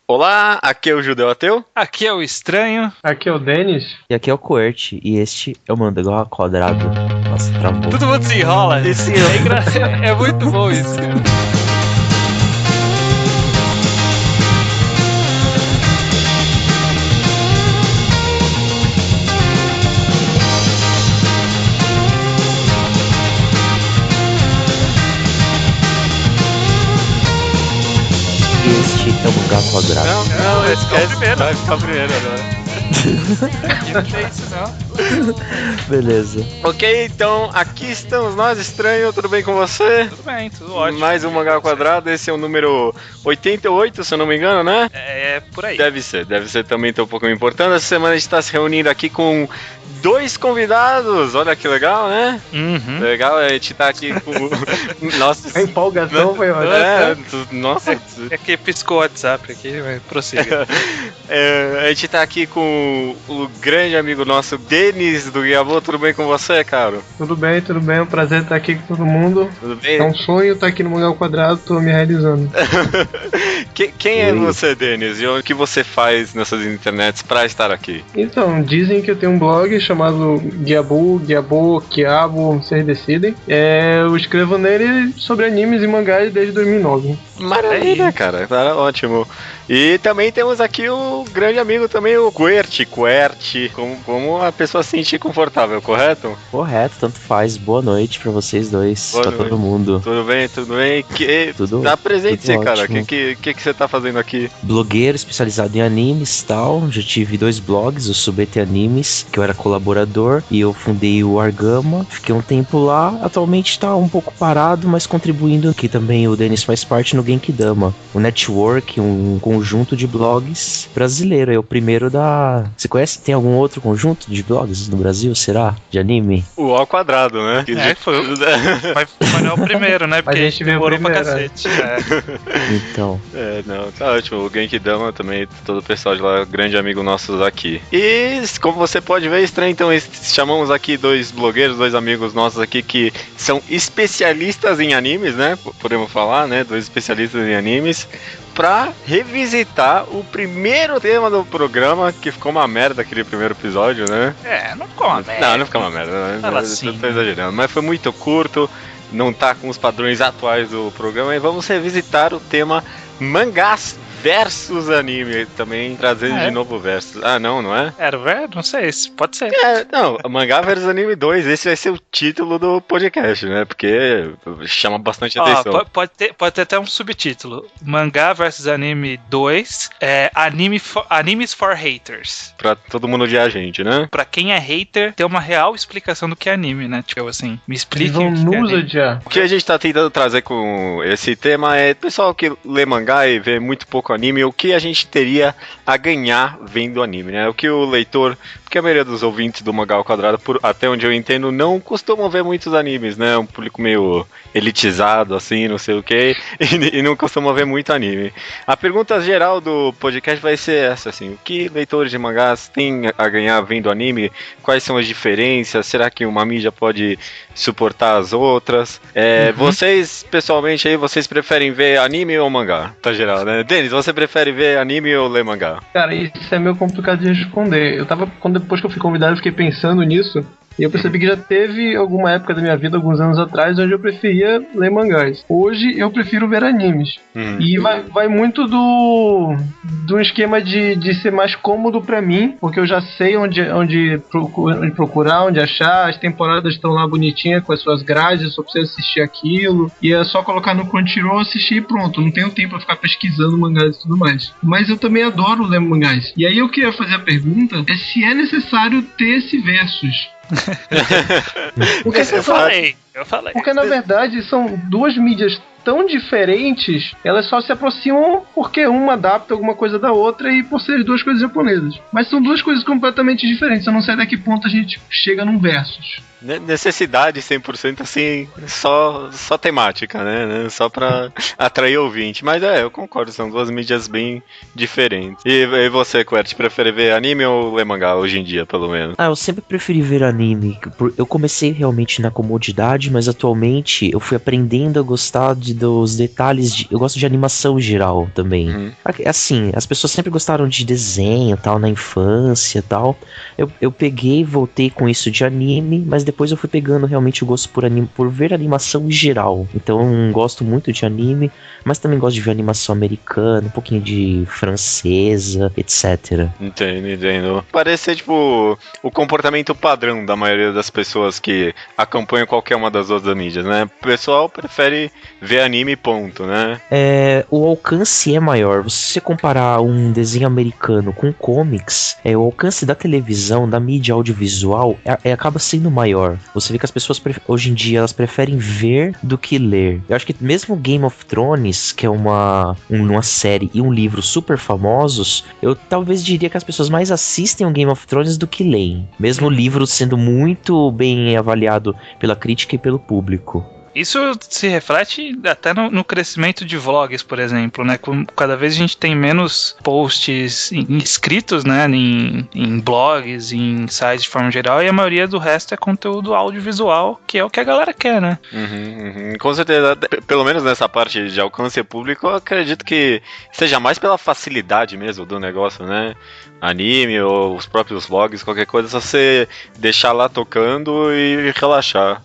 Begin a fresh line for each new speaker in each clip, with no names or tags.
Olá, aqui é o Judeu Ateu.
Aqui é o Estranho.
Aqui é o Denis.
E aqui é o Coert. E este é o Mandangá ao Quadrado. Nossa, travou.
Todo mundo se enrola. É muito bom isso, cara.
Este é o Mangá ao Quadrado.
Não, esse é o primeiro.
Vai ficar o primeiro agora.
Não tem isso, não.
Beleza.
Ok, então aqui estamos nós, Estranho, tudo bem com você?
Tudo bem, tudo ótimo.
Mais um Mangá ao Quadrado, esse é o número 88, se eu não me engano, né?
É por aí.
Deve ser também, tá um pouco me importando. Essa semana a gente tá se reunindo aqui com 2 convidados, olha que legal, né?
Uhum.
Legal, a gente tá aqui com... Nossa,
A empolgação foi ótima.
nossa...
É que piscou o WhatsApp aqui, mas prossiga.
A gente tá aqui com o grande amigo nosso, Denis do Guiabô. Tudo bem com você, cara?
Tudo bem, é um prazer estar aqui com todo mundo.
Tudo bem?
É um sonho estar aqui no Mangá ao Quadrado, tô me realizando.
Quem é você, Denis? E o que você faz nessas internets pra estar aqui?
Então, dizem que eu tenho um blog chamado Guiabô, Quiabo, vocês decidem. Eu escrevo nele sobre animes e mangás desde 2009.
Maravilha, cara, tá ótimo. E também temos aqui o grande amigo também, o Quert, como a pessoa se sentir confortável, correto?
Correto, tanto faz. Boa noite pra vocês dois,
Boa
pra
noite.
todo mundo.
Tudo bem?
Tudo
Tá presente,
tudo
cara. O
ótimo.
que você tá fazendo aqui?
Blogueiro especializado em animes e tal. Já tive 2 blogs, o Subete Animes, que eu era colaborador, e eu fundei o Argama. Fiquei um tempo lá. Atualmente tá um pouco parado, mas contribuindo aqui também. O Denis faz parte no Genkidama, um network, um conjunto de blogs brasileiro. É o primeiro da... Você conhece? Tem algum outro conjunto de blogs no Brasil, será? De anime?
O Ao Quadrado, né?
Foi mas não é o primeiro, né? Porque
A gente veio
demorou pra
primeiro,
cacete.
Então...
Não, tá ótimo. O Genkidama também, todo o pessoal de lá, grande amigo nosso daqui. E como você pode ver, Estranho, então chamamos aqui 2 blogueiros, 2 amigos nossos aqui que são especialistas em animes, né? Podemos falar, né? 2 especialistas em animes, pra revisitar o primeiro tema do programa, que ficou uma merda aquele primeiro episódio, né?
Não come.
Não ficou uma merda, né?
Fala assim.
Tô exagerando, mas foi muito curto, não tá com os padrões atuais do programa, e vamos revisitar o tema mangás versus anime, também trazendo de novo versus. Ah, não é?
Era velho? Não sei, pode ser.
Não, mangá versus anime 2, esse vai ser o título do podcast, né? Porque chama bastante atenção.
Pode ter até um subtítulo. Mangá versus anime 2, Animes for Haters.
Pra todo mundo odiar a gente, né?
Pra quem é hater, ter uma real explicação do que é anime, né? Tipo assim, me explique
Eles
o
vão
que é
nos
anime.
odiar.
O que a gente tá tentando trazer com esse tema é pessoal que lê mangá e vê muito pouco anime, o que a gente teria a ganhar vendo anime, né? O que o leitor, porque a maioria dos ouvintes do Mangá ao Quadrado, até onde eu entendo, não costumam ver muitos animes, né? Um público meio elitizado, assim, não sei o que, e não costumam ver muito anime. A pergunta geral do podcast vai ser essa, assim, o que leitores de mangás têm a ganhar vendo anime? Quais são as diferenças? Será que uma mídia pode suportar as outras? Vocês, pessoalmente, aí, vocês preferem ver anime ou mangá? Tá geral, né? Denis, você prefere ver anime ou ler mangá?
Cara, isso é meio complicado de responder. Depois que eu fui convidado, eu fiquei pensando nisso. E eu percebi que já teve alguma época da minha vida, alguns anos atrás, onde eu preferia ler mangás. Hoje eu prefiro ver animes. E vai muito do esquema de ser mais cômodo pra mim, porque eu já sei onde procurar, onde achar. As temporadas estão lá bonitinhas com as suas grades, eu só preciso assistir aquilo. E é só colocar no Crunchyroll, assistir e pronto. Não tenho tempo pra ficar pesquisando mangás e tudo mais. Mas eu também adoro ler mangás. E aí eu queria fazer a pergunta é se é necessário ter esse versus.
Porque eu falei.
Porque na verdade são 2 mídias tão diferentes, elas só se aproximam porque uma adapta alguma coisa da outra e por ser 2 coisas japonesas. Mas são 2 coisas completamente diferentes. Eu não sei até que ponto a gente chega num versus.
necessidade 100% assim, só temática, né? Só pra atrair ouvinte. Mas eu concordo, são duas mídias bem diferentes. E você, Quert, prefere ver anime ou ler mangá hoje em dia, pelo menos?
Eu sempre preferi ver anime. Eu comecei realmente na comodidade, mas atualmente eu fui aprendendo a gostar dos detalhes. Eu gosto de animação em geral também. Assim, as pessoas sempre gostaram de desenho, tal, na infância, tal. Eu peguei, voltei com isso de anime, mas depois eu fui pegando realmente o gosto por ver animação em geral. Então, gosto muito de anime, mas também gosto de ver animação americana, um pouquinho de francesa, etc.
Entendo. Parece ser, tipo, o comportamento padrão da maioria das pessoas que acompanham qualquer uma das outras mídias, né? O pessoal prefere ver anime, ponto, né?
O alcance é maior. Se você comparar um desenho americano com comics, o alcance da televisão, da mídia audiovisual, acaba sendo maior. Você vê que as pessoas hoje em dia elas preferem ver do que ler. Eu acho que mesmo Game of Thrones, que é uma série e um livro super famosos, eu talvez diria que as pessoas mais assistem o Game of Thrones do que leem. Mesmo o livro sendo muito bem avaliado pela crítica e pelo público.
Isso se reflete até no crescimento de vlogs, por exemplo, né? Cada vez a gente tem menos posts escritos, né? Em blogs, em sites de forma geral, e a maioria do resto é conteúdo audiovisual, que é o que a galera quer, né?
Com certeza, pelo menos nessa parte de alcance público, eu acredito que seja mais pela facilidade mesmo do negócio, né? Anime ou os próprios vlogs, qualquer coisa, só você deixar lá tocando e relaxar.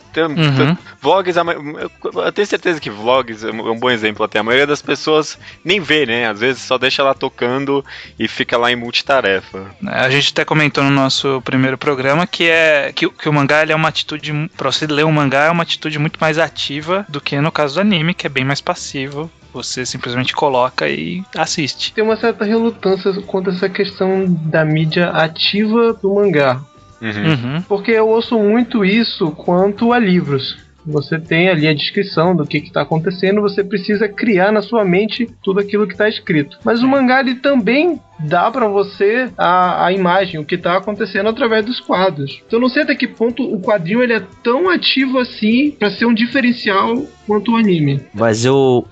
Vlogs, eu tenho certeza que vlogs é um bom exemplo até. A maioria das pessoas nem vê, né? Às vezes só deixa lá tocando e fica lá em multitarefa.
A gente até comentou no nosso primeiro programa que o mangá ele é uma atitude, pra você ler um mangá é uma atitude muito mais ativa do que no caso do anime, que é bem mais passivo. Você simplesmente coloca e assiste.
Tem uma certa relutância quanto a essa questão da mídia ativa do mangá. Porque eu ouço muito isso quanto a livros. Você tem ali a descrição do que está acontecendo, você precisa criar na sua mente tudo aquilo que está escrito. Mas o mangá ele também dá para você a imagem, o que está acontecendo através dos quadros. Então eu não sei até que ponto o quadrinho ele é tão ativo assim para ser um diferencial quanto o anime.
Mas eu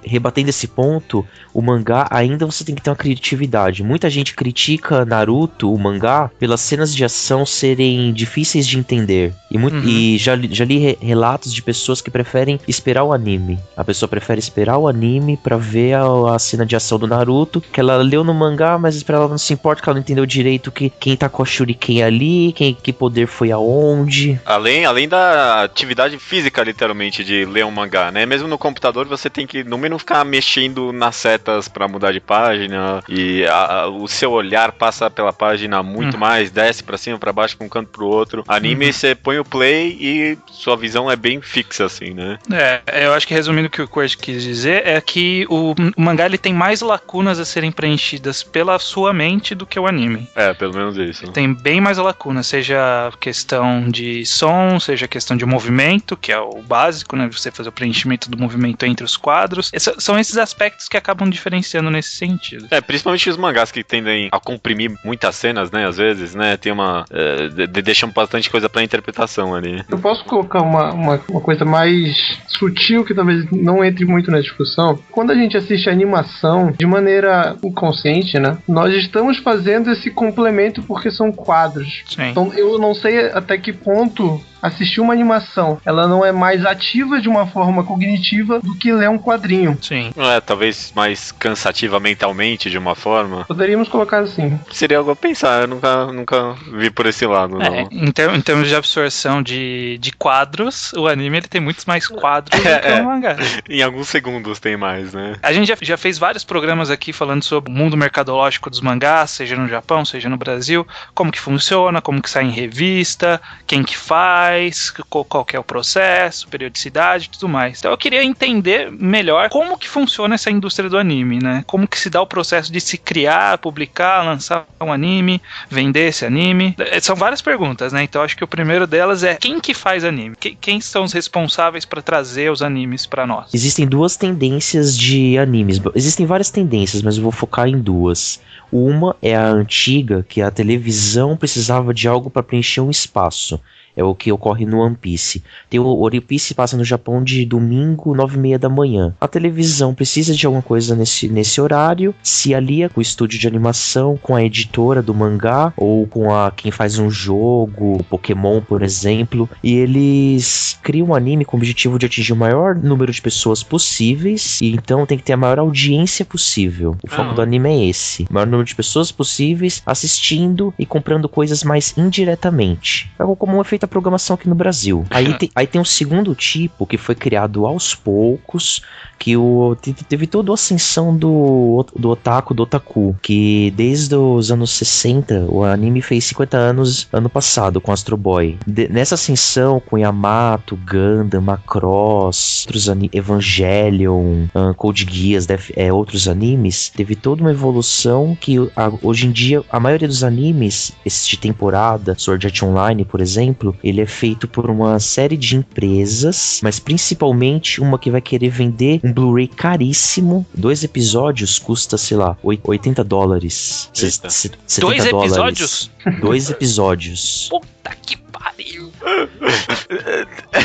rebatendo esse ponto, o mangá ainda você tem que ter uma criatividade. Muita gente critica Naruto, o mangá, pelas cenas de ação serem difíceis de entender. E já li relatos de pessoas que preferem esperar o anime. A pessoa prefere esperar o anime pra ver a cena de ação do Naruto, que ela leu no mangá, mas pra ela não se importa, que ela não entendeu direito quem tá com a Shuriken ali, que poder foi aonde.
Além da atividade física, literalmente, de ler um mangá, né? Mesmo no computador você tem que, no mínimo, ficar mexendo nas setas pra mudar de página, e o seu olhar passa pela página muito mais, desce pra cima, pra baixo, pra um canto pro outro. Anime, você põe o play e sua visão é bem fixa, assim, né?
Eu acho que resumindo o que o Quert quis dizer é que o mangá ele tem mais lacunas a serem preenchidas pela sua mente do que o anime.
Pelo menos isso.
Tem bem mais lacunas, seja questão de som, seja questão de movimento, que é o básico, né? Você fazer o preenchimento do movimento entre os quadros. São esses aspectos que acabam diferenciando nesse sentido.
Principalmente os mangás que tendem a comprimir muitas cenas, né? Às vezes, né? Tem deixam bastante coisa pra interpretação ali.
Eu posso colocar uma coisa mais sutil que talvez não entre muito na discussão. Quando a gente assiste animação de maneira inconsciente, né? Nós estamos fazendo esse complemento porque são quadros.
Sim.
Então eu não sei até que ponto assistir uma animação, ela não é mais ativa de uma forma cognitiva do que ler um quadrinho.
Sim.
Talvez mais cansativa mentalmente, de uma forma.
Poderíamos colocar assim.
Seria algo a pensar, eu nunca vi por esse lado, não.
Em termos de absorção de quadros, o anime ele tem muitos mais quadros do que o mangá.
Em alguns segundos tem mais, né?
A gente já fez vários programas aqui falando sobre o mundo mercadológico dos mangás, seja no Japão, seja no Brasil, como que funciona, como que sai em revista, quem que faz, qual que é o processo, periodicidade e tudo mais. Então eu queria entender melhor como que funciona essa indústria do anime, né? Como que se dá o processo de se criar, publicar, lançar um anime, vender esse anime. São várias perguntas, né? Então acho que o primeiro delas é quem que faz anime? Quem são os responsáveis para trazer os animes para nós?
Existem duas tendências de animes. Existem várias tendências, mas eu vou focar em duas. Uma é a antiga, que a televisão precisava de algo para preencher um espaço. É o que ocorre no One Piece. Tem o One Piece passa no Japão de domingo, 9h30 da manhã. A televisão precisa de alguma coisa nesse horário, se alia com o estúdio de animação, com a editora do mangá, ou com quem faz um jogo, Pokémon, por exemplo, e eles criam um anime com o objetivo de atingir o maior número de pessoas possíveis, e então tem que ter a maior audiência possível. O foco do anime é esse. O maior número de pessoas possíveis assistindo e comprando coisas mais indiretamente. É como é feita a programação aqui no Brasil. Aí tem um segundo tipo que foi criado aos poucos, que teve toda a ascensão do otaku, do otaku, que desde os anos 60, o anime fez 50 anos ano passado com Astro Boy. Nessa ascensão com Yamato, Gundam, Macross, outros Evangelion, Code Geass, outros animes, teve toda uma evolução que hoje em dia a maioria dos animes, esse de temporada, Sword Art Online, por exemplo, ele é feito por uma série de empresas, mas principalmente uma que vai querer vender um Blu-ray caríssimo. 2 episódios custa, sei lá, $80.
2 episódios?
2 episódios.
Puta que pariu!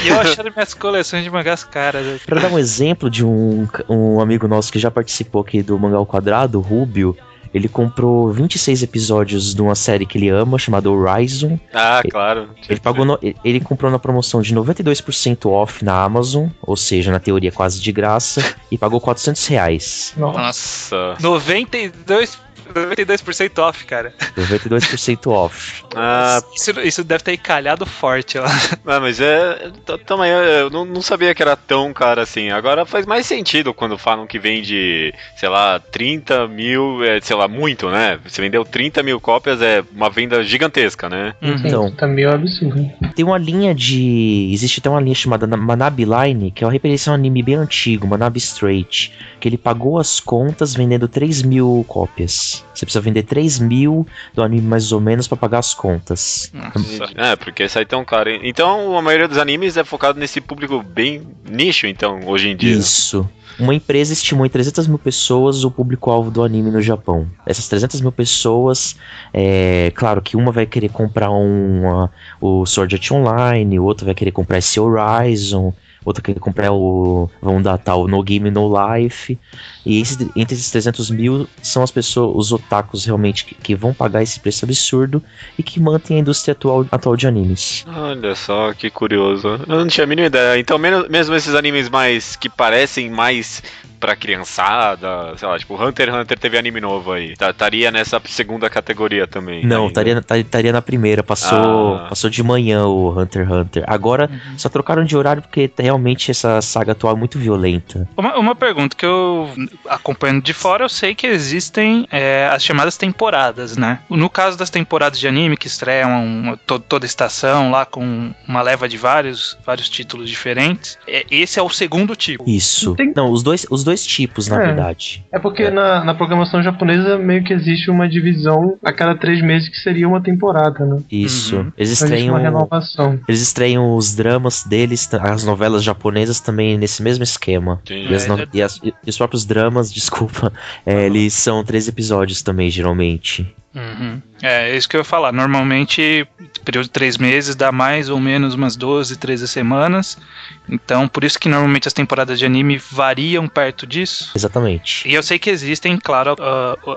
E eu achando minhas coleções de mangás caras.
Pra dar um exemplo de um amigo nosso que já participou aqui do Mangá ao Quadrado, o Rubio, ele comprou 26 episódios de uma série que ele ama, chamada Horizon.
Claro.
Ele comprou na promoção de 92% off na Amazon, ou seja, na teoria quase de graça, e pagou R$400.
Nossa.
92% off, cara.
92% off.
Isso deve ter encalhado forte lá.
Mas também eu não sabia que era tão caro assim. Agora faz mais sentido quando falam que vende, sei lá, 30 mil, sei lá, muito, né? Você vendeu 30 mil cópias, é uma venda gigantesca, né?
Então,
tá meio absurdo.
Tem uma linha existe até uma linha chamada Manabi Line, que é uma referência a um anime bem antigo, Manabi Straight, que ele pagou as contas vendendo 3 mil cópias. Você precisa vender 3 mil do anime mais ou menos pra pagar as contas.
Nossa. Porque sai tão caro. Então a maioria dos animes é focado nesse público bem nicho, então, hoje em dia.
Isso. Uma empresa estimou em 300 mil pessoas o público-alvo do anime no Japão. Essas 300 mil pessoas, claro que uma vai querer comprar o Sword Art Online, o outro vai querer comprar esse Horizon, outro quer comprar vão datar o No Game No Life. E entre esses 300 mil são as pessoas, os otakus realmente que vão pagar esse preço absurdo e que mantêm a indústria atual de animes.
Olha só, que curioso. Eu não tinha a mínima ideia. Então mesmo esses animes que parecem mais pra criançada, sei lá, tipo Hunter x Hunter teve anime novo aí. Estaria nessa segunda categoria também.
Não, estaria na primeira. Passou de manhã o Hunter x Hunter. Agora só trocaram de horário porque realmente essa saga atual é muito violenta.
Uma pergunta que eu acompanhando de fora, eu sei que existem as chamadas temporadas, né? No caso das temporadas de anime que estreiam toda estação lá com uma leva de vários títulos diferentes, esse é o segundo tipo.
Isso. Não, os dois tipos, na verdade.
É porque na programação japonesa meio que existe uma divisão a cada 3 meses que seria uma temporada, né?
Isso. Eles
estreiam uma renovação.
Eles estreiam os dramas deles, as novelas japonesas também nesse mesmo esquema. E os próprios dramas, desculpa, eles são 3 episódios também, geralmente.
É isso que eu ia falar. Normalmente, período de 3 meses dá mais ou menos umas 12, 13 semanas. Então, por isso que normalmente as temporadas de anime variam perto disso.
Exatamente.
E eu sei que existem, claro,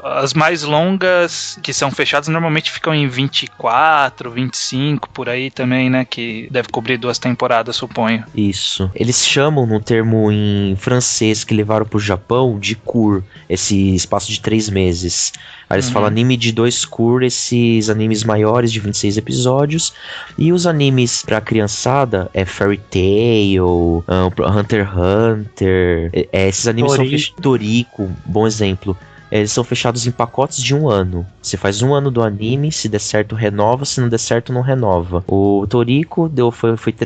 as mais longas que são fechadas normalmente ficam em 24, 25, por aí também, né? Que deve cobrir 2 temporadas, suponho.
Isso. Eles chamam no termo em francês que levaram pro Japão de cour, esse espaço de 3 meses. Aí eles falam anime de 2 cour, esses animes maiores de 26 episódios. E os animes pra criançada é Fairy Tail, Hunter x Hunter. Esses animes são fechados. Toriko, bom exemplo. Eles são fechados em pacotes de 1 ano. Você faz 1 ano do anime, se der certo renova, se não der certo não renova. O Toriko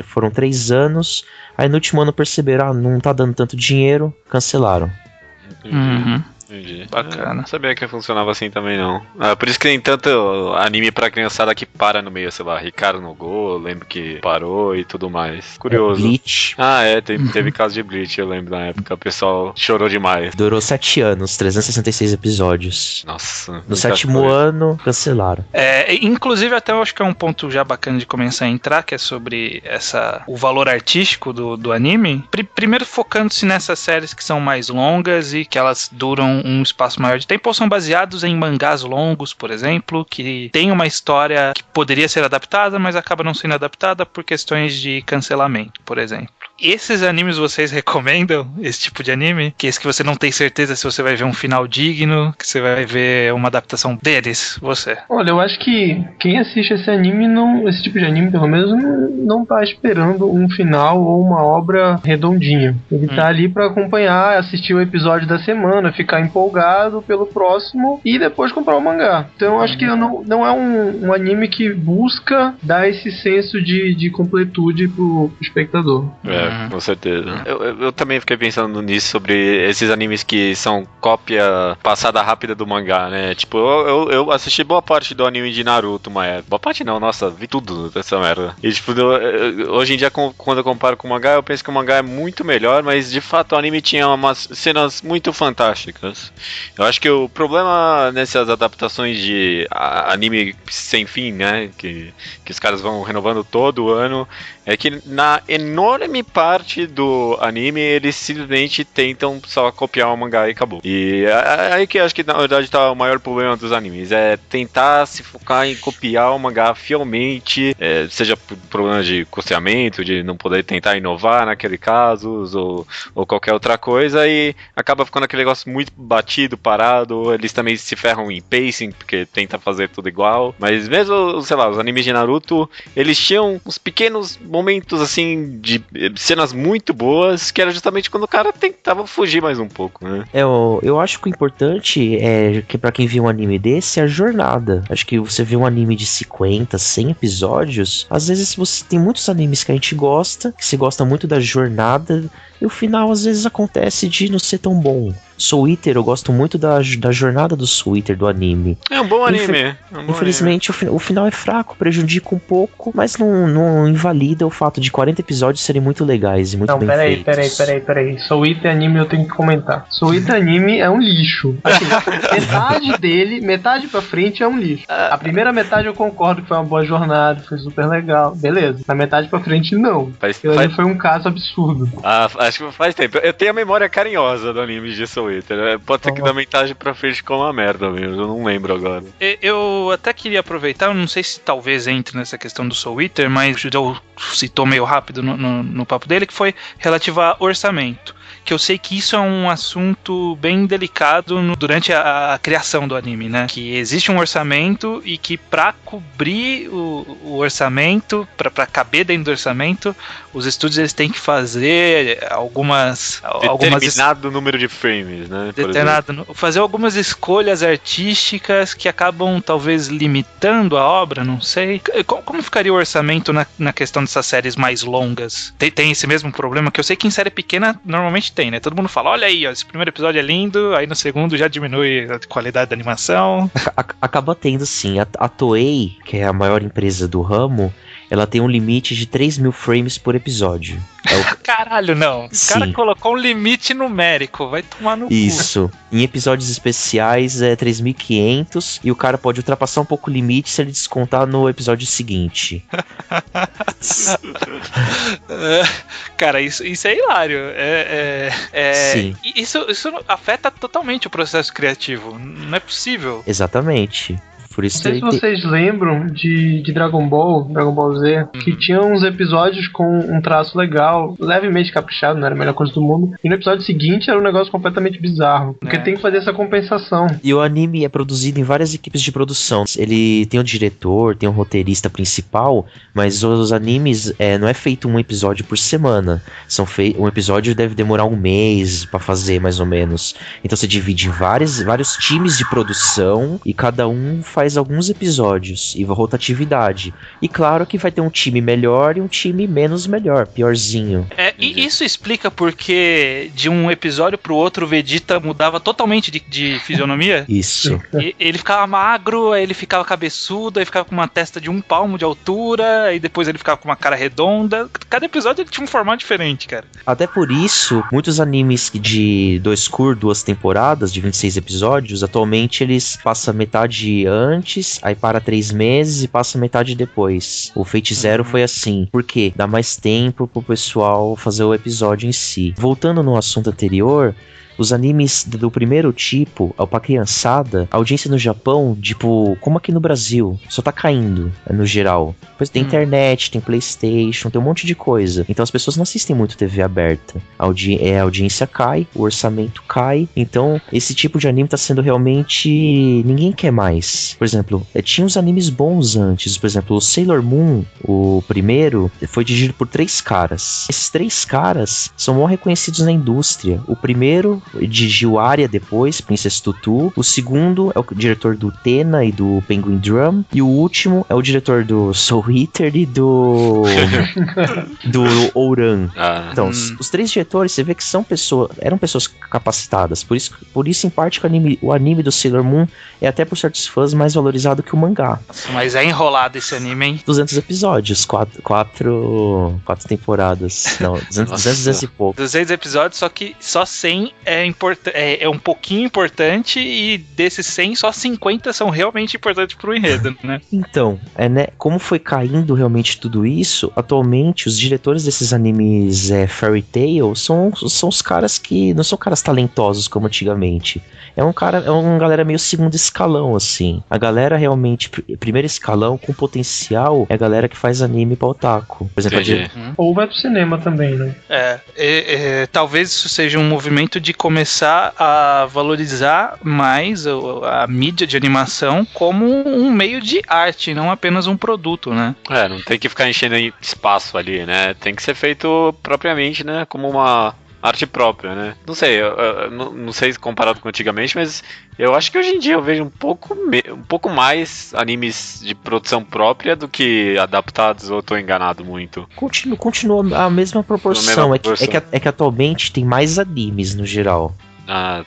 foram 3 anos, aí no último ano perceberam, não tá dando tanto dinheiro, cancelaram.
Entendi.
Bacana.
Não sabia que funcionava assim também, não. Por isso que tem tanto anime pra criançada que para no meio, sei lá, Ricardo no Gol, eu lembro que parou e tudo mais. Curioso.
Bleach.
Teve caso de Bleach, eu lembro na época, o pessoal chorou demais.
Durou 7 anos, 366 episódios.
Nossa.
No 7º ano, cancelaram.
Inclusive, até eu acho que é um ponto já bacana de começar a entrar, que é sobre o valor artístico do anime. Primeiro focando-se nessas séries que são mais longas e que elas duram um espaço maior de tempo, ou são baseados em mangás longos, por exemplo, que tem uma história que poderia ser adaptada, mas acaba não sendo adaptada por questões de cancelamento, por exemplo. Esses animes vocês recomendam? Esse tipo de anime? Que esse que você não tem certeza se você vai ver um final digno, que você vai ver uma adaptação deles, você?
Olha, eu acho que quem assiste esse anime, esse tipo de anime pelo menos, não tá esperando um final ou uma obra redondinha. Ele tá ali pra acompanhar, assistir o episódio da semana, ficar empolgado pelo próximo e depois comprar o mangá. Então eu acho que não é um anime que busca dar esse senso de completude pro espectador.
Com certeza. Eu também fiquei pensando nisso, sobre esses animes que são cópia passada rápida do mangá, né? Tipo, eu assisti boa parte do anime de Naruto uma época. Boa parte não, nossa, vi tudo dessa merda. E tipo, hoje em dia, quando eu comparo com o mangá, eu penso que o mangá é muito melhor, mas de fato o anime tinha umas cenas muito fantásticas. Eu acho que o problema nessas adaptações de anime sem fim, né? Que os caras vão renovando todo ano, é que na enorme parte do anime eles simplesmente tentam só copiar o mangá e acabou. E aí que eu acho que na verdade tá o maior problema dos animes, é tentar se focar em copiar o mangá fielmente, seja por problemas de custeamento, de não poder tentar inovar naquele caso, ou qualquer outra coisa, e acaba ficando aquele negócio muito batido, parado. Eles também se ferram em pacing, porque tenta fazer tudo igual. Mas mesmo, sei lá, os animes de Naruto, eles tinham uns pequenos momentos assim de cenas muito boas, que era justamente quando o cara tentava fugir mais um pouco, né?
Eu acho que o importante é que pra quem vê um anime desse é a jornada. Acho que você vê um anime de 50, 100 episódios, às vezes você tem muitos animes que a gente gosta, que você gosta muito da jornada, e o final às vezes acontece de não ser tão bom. Soul Eater, eu gosto muito da jornada do Soul Eater do anime.
É um bom anime.
Infelizmente o final é fraco, prejudica um pouco, mas não invalida o fato de 40 episódios serem muito legais e muito bem feitos.
Peraí. Soul Eater anime eu tenho que comentar. Soul Eater anime é um lixo. Assim, metade pra frente é um lixo. A primeira metade eu concordo que foi uma boa jornada, foi super legal, beleza. Na metade pra frente não. Foi um caso absurdo.
Acho que faz tempo. Eu tenho a memória carinhosa do anime de Soul Eater. Pode ser que da metade pra frente ficou uma merda mesmo, eu não lembro agora.
Eu até queria aproveitar, eu não sei se talvez entre nessa questão do Soul Eater, mas eu citou meio rápido no papo dele, que foi relativo a orçamento. Que eu sei que isso é um assunto bem delicado durante a criação do anime, né? Que existe um orçamento e que pra cobrir o orçamento, pra caber dentro do orçamento, os estúdios eles têm que fazer algumas
determinado número de frames, né?
Fazer algumas escolhas artísticas que acabam talvez limitando a obra, não sei. Como ficaria o orçamento na questão dessas séries mais longas? Tem esse mesmo problema? Que eu sei que em série pequena normalmente tem, né? Todo mundo fala, olha aí, ó, esse primeiro episódio é lindo, aí no segundo já diminui a qualidade da animação.
Acaba tendo sim. A Toei, que é a maior empresa do ramo, ela tem um limite de 3.000 frames por episódio.
Caralho, não. O cara colocou um limite numérico, vai tomar no cu.
Isso. Em episódios especiais é 3.500 e o cara pode ultrapassar um pouco o limite se ele descontar no episódio seguinte.
Cara, isso é hilário.
Sim.
Isso afeta totalmente o processo criativo. Não é possível.
Exatamente. Por isso
não sei se vocês lembram de Dragon Ball Z, que tinha uns episódios com um traço legal, levemente caprichado, não era a melhor coisa do mundo, e no episódio seguinte era um negócio completamente bizarro, porque tem que fazer essa compensação.
E o anime é produzido em várias equipes de produção. Ele tem um diretor, tem um roteirista principal, mas os animes não é feito um episódio por semana. Um episódio deve demorar um mês pra fazer, mais ou menos. Então você divide em vários times de produção e cada um faz faz alguns episódios e rotatividade. E claro que vai ter um time melhor e um time menos melhor, piorzinho.
E isso explica porque de um episódio pro outro o Vegeta mudava totalmente de fisionomia?
Isso.
Ele ficava magro, aí ele ficava cabeçudo, aí ficava com uma testa de 1 palmo de altura, aí depois ele ficava com uma cara redonda. Cada episódio ele tinha um formato diferente, cara.
Até por isso, muitos animes de 2 temporadas, de 26 episódios, atualmente eles passam metade antes, aí para 3 meses e passa metade depois. O Fate Zero foi assim. Por quê? Dá mais tempo pro pessoal fazer o episódio em si. Voltando no assunto anterior, os animes do primeiro tipo, pra criançada, a audiência no Japão, tipo, como aqui no Brasil, só tá caindo, no geral. Pois tem internet, tem PlayStation, tem um monte de coisa. Então as pessoas não assistem muito TV aberta. A audiência cai, o orçamento cai. Então esse tipo de anime tá sendo realmente... ninguém quer mais. Por exemplo, tinha uns animes bons antes. Por exemplo, o Sailor Moon, o primeiro, foi dirigido por 3 caras. Esses 3 caras são mal reconhecidos na indústria. O primeiro dirigiu Aria depois, Princess Tutu. O segundo é o diretor do Tena e do Penguin Drum. E o último é o diretor do Soul Eater e do Ouran. Então, os 3 diretores, você vê que eram pessoas capacitadas. Por isso em parte, que o anime do Sailor Moon é até por certos fãs mais valorizado que o mangá.
Mas é enrolado esse anime, hein?
200 episódios, 4 temporadas. Não, 200 e pouco.
200 episódios, só que só 100 é um pouquinho importante, e desses 100, só 50 são realmente importantes pro enredo, né?
Então, né, como foi caindo realmente tudo isso, atualmente os diretores desses animes Fairy Tail são os caras que não são caras talentosos como antigamente. É uma galera meio segundo escalão, assim. A galera realmente, primeiro escalão, com potencial, é a galera que faz anime pra otaku. Por exemplo,
ou vai pro cinema também, né?
Talvez isso seja um movimento de começar a valorizar mais a mídia de animação como um meio de arte, não apenas um produto, né?
Não tem que ficar enchendo espaço ali, né? Tem que ser feito propriamente, né? Como uma arte própria, né? Não sei, não sei se comparado com antigamente, mas eu acho que hoje em dia eu vejo um pouco mais animes de produção própria do que adaptados, ou eu tô enganado muito?
Continua a mesma proporção. É que atualmente tem mais animes no geral.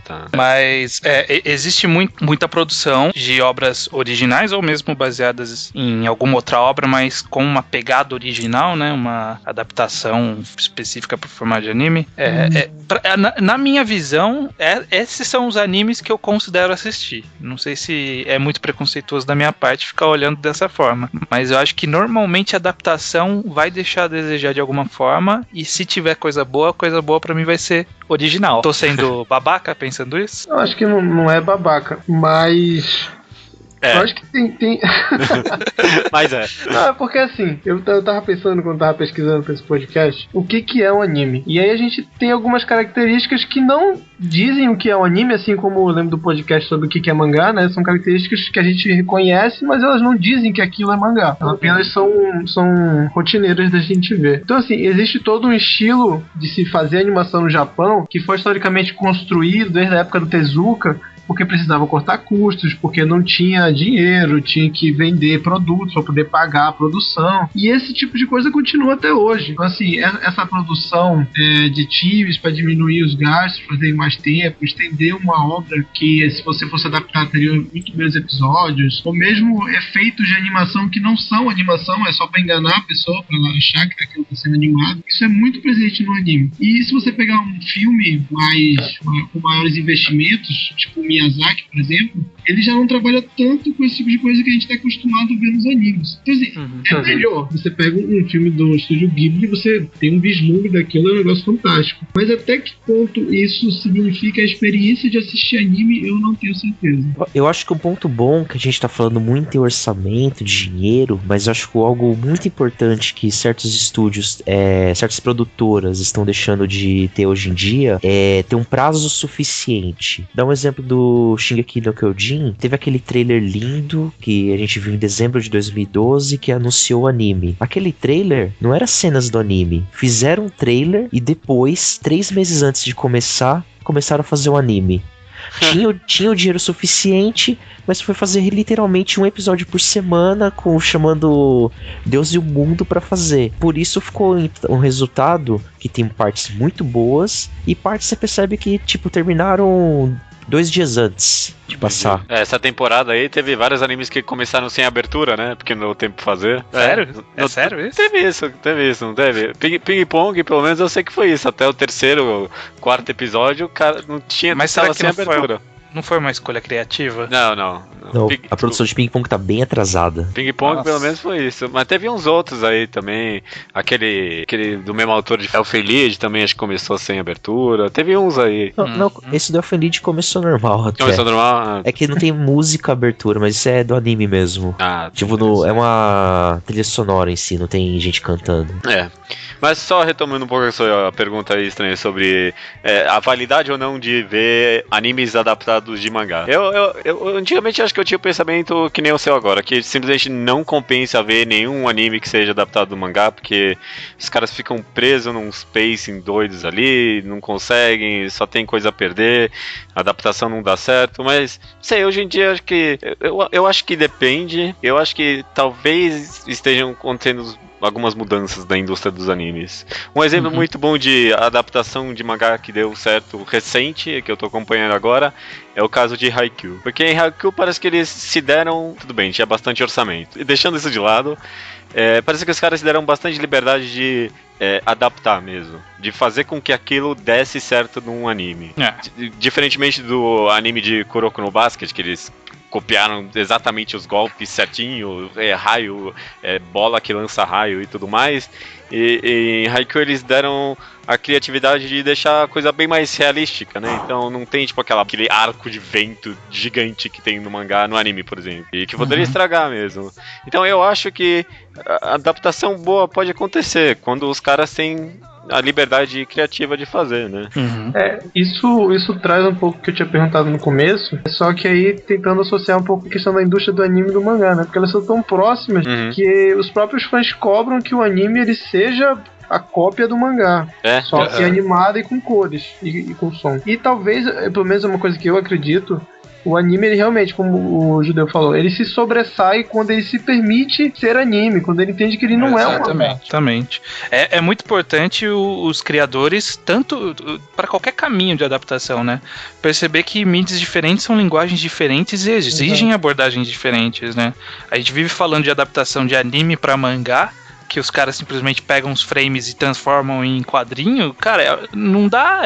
Tá.
Mas existe muita produção de obras originais, ou mesmo baseadas em alguma outra obra, mas com uma pegada original, né? Uma adaptação específica para o formato de anime. Na minha visão, esses são os animes que eu considero assistir. Não sei se é muito preconceituoso da minha parte ficar olhando dessa forma, mas eu acho que normalmente a adaptação vai deixar a desejar de alguma forma, e se tiver coisa boa para mim vai ser original. Tô sendo babaca pensando isso?
Eu acho que não é babaca, mas... Eu acho que tem...
Mas
Não, é porque assim, eu tava pensando quando tava pesquisando pra esse podcast, o que é um anime. E aí a gente tem algumas características que não dizem o que é um anime, assim como eu lembro do podcast sobre o que é mangá, né? São características que a gente reconhece, mas elas não dizem que aquilo é mangá. Elas apenas são rotineiras da gente ver. Então assim, existe todo um estilo de se fazer animação no Japão que foi historicamente construído desde a época do Tezuka, porque precisava cortar custos, porque não tinha dinheiro, tinha que vender produtos para poder pagar a produção. E esse tipo de coisa continua até hoje. Então, assim, essa produção de times para diminuir os gastos, fazer mais tempo, estender uma obra que, se você fosse adaptar, teria muito menos episódios, ou mesmo efeitos de animação que não são animação, é só para enganar a pessoa, para ela achar que aquilo está sendo animado. Isso é muito presente no anime. E se você pegar um filme com maiores investimentos, tipo Miyazaki, por exemplo, ele já não trabalha tanto com esse tipo de coisa que a gente está acostumado a ver nos animes. Então, assim, é melhor. Você pega um filme do Estúdio Ghibli e você tem um vislumbre daquilo, é um negócio fantástico. Mas até que ponto isso significa a experiência de assistir anime, eu não tenho certeza.
Eu acho que um ponto bom, que a gente tá falando muito em orçamento, dinheiro, mas eu acho que algo muito importante que certos estúdios, certas produtoras estão deixando de ter hoje em dia, é ter um prazo suficiente. Dá um exemplo do Shingeki no Kyojin. Teve aquele trailer lindo que a gente viu em dezembro de 2012 que anunciou o anime. Aquele trailer não era cenas do anime. Fizeram um trailer e depois, 3 meses antes de começaram a fazer o anime. tinha o dinheiro suficiente, mas foi fazer literalmente um episódio por semana, chamando Deus e o mundo pra fazer. Por isso ficou um resultado que tem partes muito boas e partes você percebe que, tipo, terminaram 2 dias antes de passar.
Essa temporada aí teve vários animes que começaram sem abertura, né? Porque não deu tempo pra fazer.
Sério? Sério isso?
Teve isso, não teve? Ping Pong, pelo menos eu sei que foi isso. Até o 3º, 4º episódio, o cara não tinha...
Mas
tava
será que
sem
não
abertura.
Não foi uma escolha criativa?
Não.
A produção de Ping Pong tá bem atrasada.
Ping Pong pelo menos foi isso. Mas teve uns outros aí também. Aquele do mesmo autor de Elfen Lied também acho que começou sem abertura. Teve uns aí.
Não, esse do Elfen Lied começou normal até.
Começou normal?
É que não tem música abertura, mas isso é do anime mesmo. Tipo, é uma trilha sonora em si, não tem gente cantando.
Mas só retomando um pouco a sua pergunta aí, estranha, sobre a validade ou não de ver animes adaptados de mangá. Eu antigamente acho que eu tinha o pensamento que nem o seu agora, que simplesmente não compensa ver nenhum anime que seja adaptado do mangá, porque os caras ficam presos num pacing doidos ali, não conseguem, só tem coisa a perder, a adaptação não dá certo, mas sei, hoje em dia acho que eu acho que depende, eu acho que talvez estejam contendo algumas mudanças da indústria dos animes. Um exemplo muito bom de adaptação de mangá que deu certo recente, que eu tô acompanhando agora, é o caso de Haikyuu. Porque em Haikyuu parece que eles se deram... Tudo bem, tinha bastante orçamento. E deixando isso de lado, parece que os caras se deram bastante liberdade de adaptar mesmo. De fazer com que aquilo desse certo num anime. Diferentemente do anime de Kuroko no Basket, que eles copiaram exatamente os golpes certinho, raio, bola que lança raio e tudo mais. E em Haikyuu eles deram a criatividade de deixar a coisa bem mais realística, né? Então não tem tipo aquele arco de vento gigante que tem no mangá, no anime, por exemplo. E que poderia estragar mesmo. Então eu acho que a adaptação boa pode acontecer quando os caras têm a liberdade criativa de fazer, né?
Isso traz um pouco que eu tinha perguntado no começo, só que aí tentando associar um pouco a questão da indústria do anime e do mangá, né? Porque elas são tão próximas que os próprios fãs cobram que o anime ele seja a cópia do mangá, só que animada e com cores e com som. E talvez, pelo menos é uma coisa que eu acredito, o anime, ele realmente, como o Judeu falou, ele se sobressai quando ele se permite ser anime, quando ele entende que ele não é um mangá.
Exatamente. É muito importante os criadores, tanto para qualquer caminho de adaptação, né? Perceber que mídias diferentes são linguagens diferentes e exigem abordagens diferentes, né? A gente vive falando de adaptação de anime para mangá, que os caras simplesmente pegam os frames e transformam em quadrinho. Cara, não dá,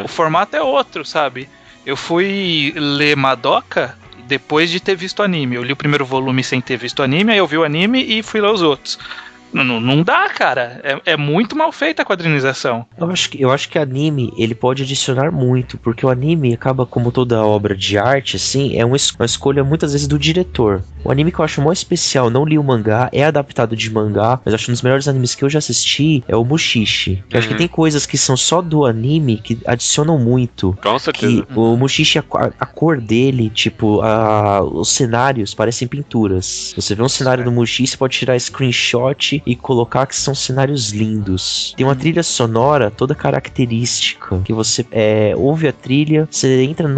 o formato é outro, sabe? Eu fui ler Madoka depois de ter visto anime. Eu li o primeiro volume sem ter visto anime, aí eu vi o anime e fui ler os outros. Não dá, cara. É muito mal feita a quadrinização.
Eu acho que anime, ele pode adicionar muito, porque o anime acaba, como toda obra de arte, assim, é uma escolha muitas vezes do diretor. O anime que eu acho mais especial, não li o mangá, é adaptado de mangá, mas acho que um dos melhores animes que eu já assisti é o Mushishi. Eu acho que tem coisas que são só do anime que adicionam muito.
Com certeza.
O Mushishi, a cor dele, tipo, os cenários parecem pinturas. Você vê um cenário do Mushishi, você pode tirar screenshot e colocar que são cenários lindos. Tem uma trilha sonora toda característica, que você ouve a trilha, você entra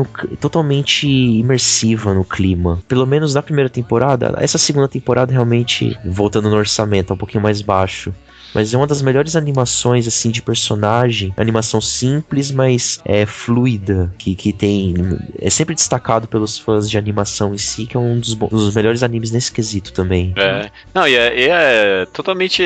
totalmente imersiva no clima. Pelo menos na primeira temporada, essa segunda temporada realmente, voltando no orçamento, é um pouquinho mais baixo. Mas é uma das melhores animações, assim, de personagem. Animação simples, mas fluida. Que tem... É sempre destacado pelos fãs de animação em si, que é um dos melhores animes nesse quesito também.
Não, e é totalmente...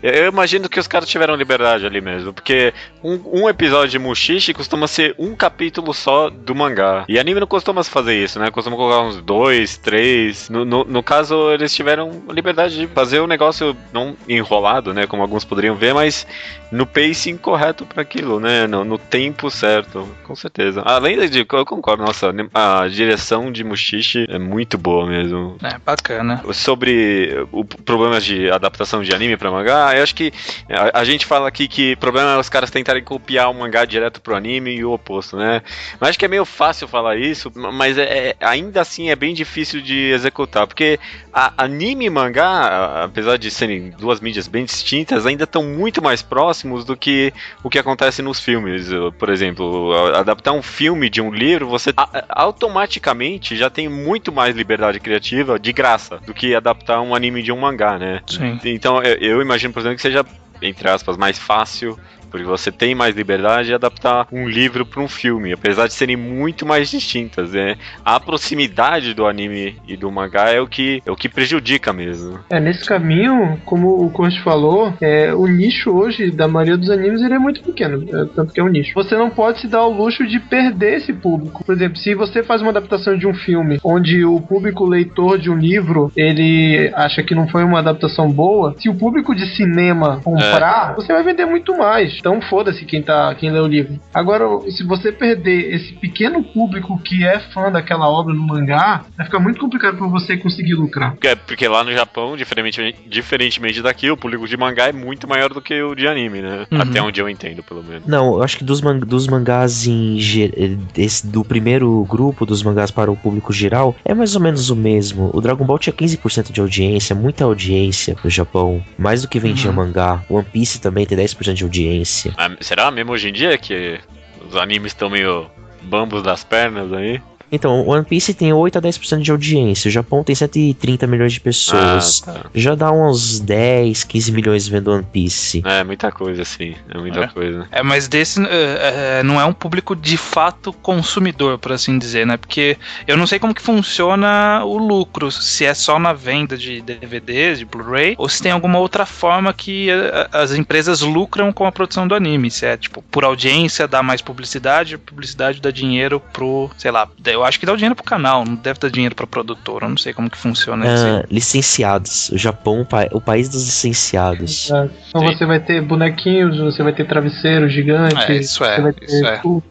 Eu imagino que os caras tiveram liberdade ali mesmo. Porque um episódio de Mushishi costuma ser um capítulo só do mangá. E anime não costuma fazer isso, né? Costuma colocar uns 2, 3. No caso, eles tiveram liberdade de fazer o negócio não enrolado, né? Como alguns poderiam ver, mas no pacing correto para aquilo, né? No tempo certo, com certeza. Além de, eu concordo, nossa, a direção de Mushishi é muito boa mesmo.
É, bacana.
Sobre o problemas de adaptação de anime para mangá, eu acho que a gente fala aqui que o problema é os caras tentarem copiar o mangá direto pro anime e o oposto, né? Mas acho que é meio fácil falar isso, mas ainda assim é bem difícil de executar, porque Anime e mangá, apesar de serem duas mídias bem distintas, ainda estão muito mais próximos do que o que acontece nos filmes. Por exemplo, adaptar um filme de um livro, você automaticamente já tem muito mais liberdade criativa de graça do que adaptar um anime de um mangá, né?
Sim.
Então eu imagino, por exemplo, que seja, entre aspas, mais fácil, porque você tem mais liberdade de adaptar um livro para um filme, apesar de serem muito mais distintas, né? A proximidade do anime e do mangá é o que prejudica mesmo.
Nesse caminho, como o Kurt falou, o nicho hoje da maioria dos animes ele é muito pequeno, tanto que é um nicho. Você não pode se dar o luxo de perder esse público. Por exemplo, se você faz uma adaptação de um filme onde o público leitor de um livro, ele acha que não foi uma adaptação boa, se o público de cinema comprar, você vai vender muito mais. Então foda-se quem lê o livro. Agora, se você perder esse pequeno público que é fã daquela obra no mangá, vai ficar muito complicado pra você conseguir lucrar.
Porque lá no Japão, diferentemente daqui, o público de mangá é muito maior do que o de anime, né?
Uhum.
Até onde eu entendo, pelo menos.
Não, eu acho que dos mangás do primeiro grupo dos mangás para o público geral, é mais ou menos o mesmo. O Dragon Ball tinha 15% de audiência, muita audiência pro Japão, mais do que vendia mangá. One Piece também tem 10% de audiência.
Será mesmo hoje em dia que os animes estão meio bambos das pernas aí?
Então, One Piece tem 8 a 10% de audiência. O Japão tem 130 milhões de pessoas.
Tá.
Já dá uns 10, 15 milhões vendo One Piece.
É muita coisa, sim. É muita coisa.
Mas desse não é um público de fato consumidor, por assim dizer, né? Porque eu não sei como que funciona o lucro. Se é só na venda de DVDs, de Blu-ray, ou se tem alguma outra forma que as empresas lucram com a produção do anime. Se é, tipo, por audiência, dá mais publicidade, a publicidade dá dinheiro pro, sei lá... Eu acho que dá o dinheiro pro canal, não deve dar dinheiro pra produtora, eu não sei como que funciona isso.
Licenciados. O Japão, o país dos licenciados.
Então você vai ter bonequinhos, você vai ter travesseiro gigante.
Isso é.
Tudo.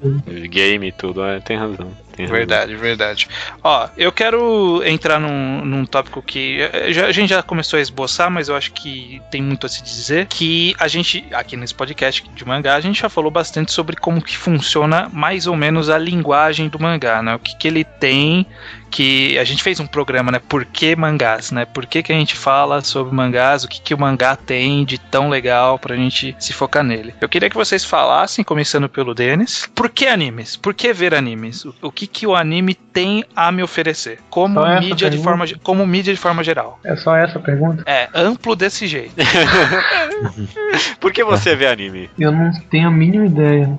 Game e tudo, tem razão.
Verdade. Ó, eu quero entrar num tópico que a gente já começou a esboçar, mas eu acho que tem muito a se dizer, que a gente, aqui nesse podcast de mangá, a gente já falou bastante sobre como que funciona mais ou menos a linguagem do mangá, né? O que ele tem, que a gente fez um programa, né? Por que mangás, né? Por que a gente fala sobre mangás, o que o mangá tem de tão legal pra gente se focar nele. Eu queria que vocês falassem, começando pelo Denis, por que animes? Por que ver animes? O que o anime tem a me oferecer? Como mídia de forma geral.
É só essa a pergunta?
É, amplo desse jeito.
Por que você vê anime?
Eu não tenho a mínima ideia.